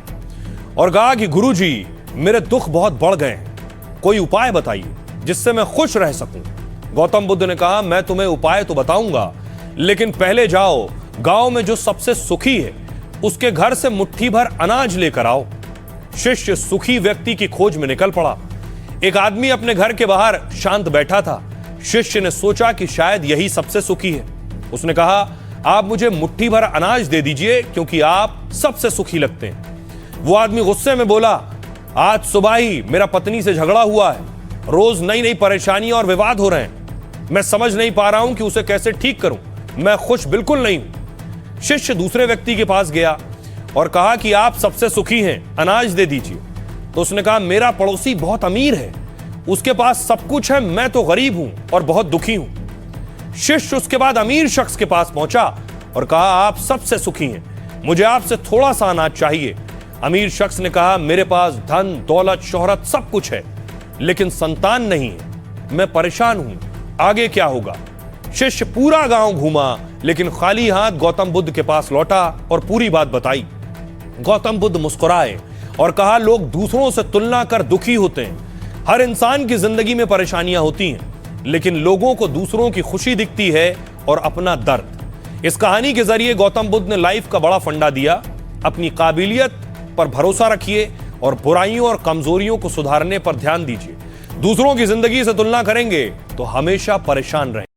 और कहा कि गुरुजी, मेरे दुख बहुत बढ़ गए हैं, कोई उपाय बताइए जिससे मैं खुश रह सकूं। गौतम बुद्ध ने कहा, मैं तुम्हें उपाय तो बताऊंगा, लेकिन पहले जाओ गांव में जो सबसे सुखी है उसके घर से मुट्ठी भर अनाज लेकर आओ। शिष्य सुखी व्यक्ति की खोज में निकल पड़ा। एक आदमी अपने घर के बाहर शांत बैठा था। शिष्य ने सोचा कि शायद यही सबसे सुखी है। उसने कहा, आप मुझे मुट्ठी भर अनाज दे दीजिए क्योंकि आप सबसे सुखी लगते हैं। वो आदमी गुस्से में बोला, आज सुबह ही मेरा पत्नी से झगड़ा हुआ है, रोज नई नई परेशानियां और विवाद हो रहे हैं, मैं समझ नहीं पा रहा हूं कि उसे कैसे ठीक करूं, मैं खुश बिल्कुल नहीं हूं। शिष्य दूसरे व्यक्ति के पास गया और कहा कि आप सबसे सुखी हैं, अनाज दे दीजिए। तो उसने कहा, मेरा पड़ोसी बहुत अमीर है, उसके पास सब कुछ है, मैं तो गरीब हूं और बहुत दुखी हूं। शिष्य उसके बाद अमीर शख्स के पास पहुंचा और कहा, आप सबसे सुखी हैं, मुझे आपसे थोड़ा सा अनाज चाहिए। अमीर शख्स ने कहा, मेरे पास धन दौलत शोहरत सब कुछ है, लेकिन संतान नहीं है, मैं परेशान हूं, आगे क्या होगा। शिष्य पूरा गांव घूमा लेकिन खाली हाथ गौतम बुद्ध के पास लौटा और पूरी बात बताई। गौतम बुद्ध मुस्कुराए और कहा लोग दूसरों से तुलना कर दुखी होते हैं। हर इंसान की जिंदगी में परेशानियां होती हैं, लेकिन लोगों को दूसरों की खुशी दिखती है और अपना दर्द। इस कहानी के जरिए गौतम बुद्ध ने लाइफ का बड़ा फंडा दिया। अपनी काबिलियत पर भरोसा रखिए और बुराइयों और कमजोरियों को सुधारने पर ध्यान दीजिए। दूसरों की जिंदगी से तुलना करेंगे तो हमेशा परेशान रहेंगे।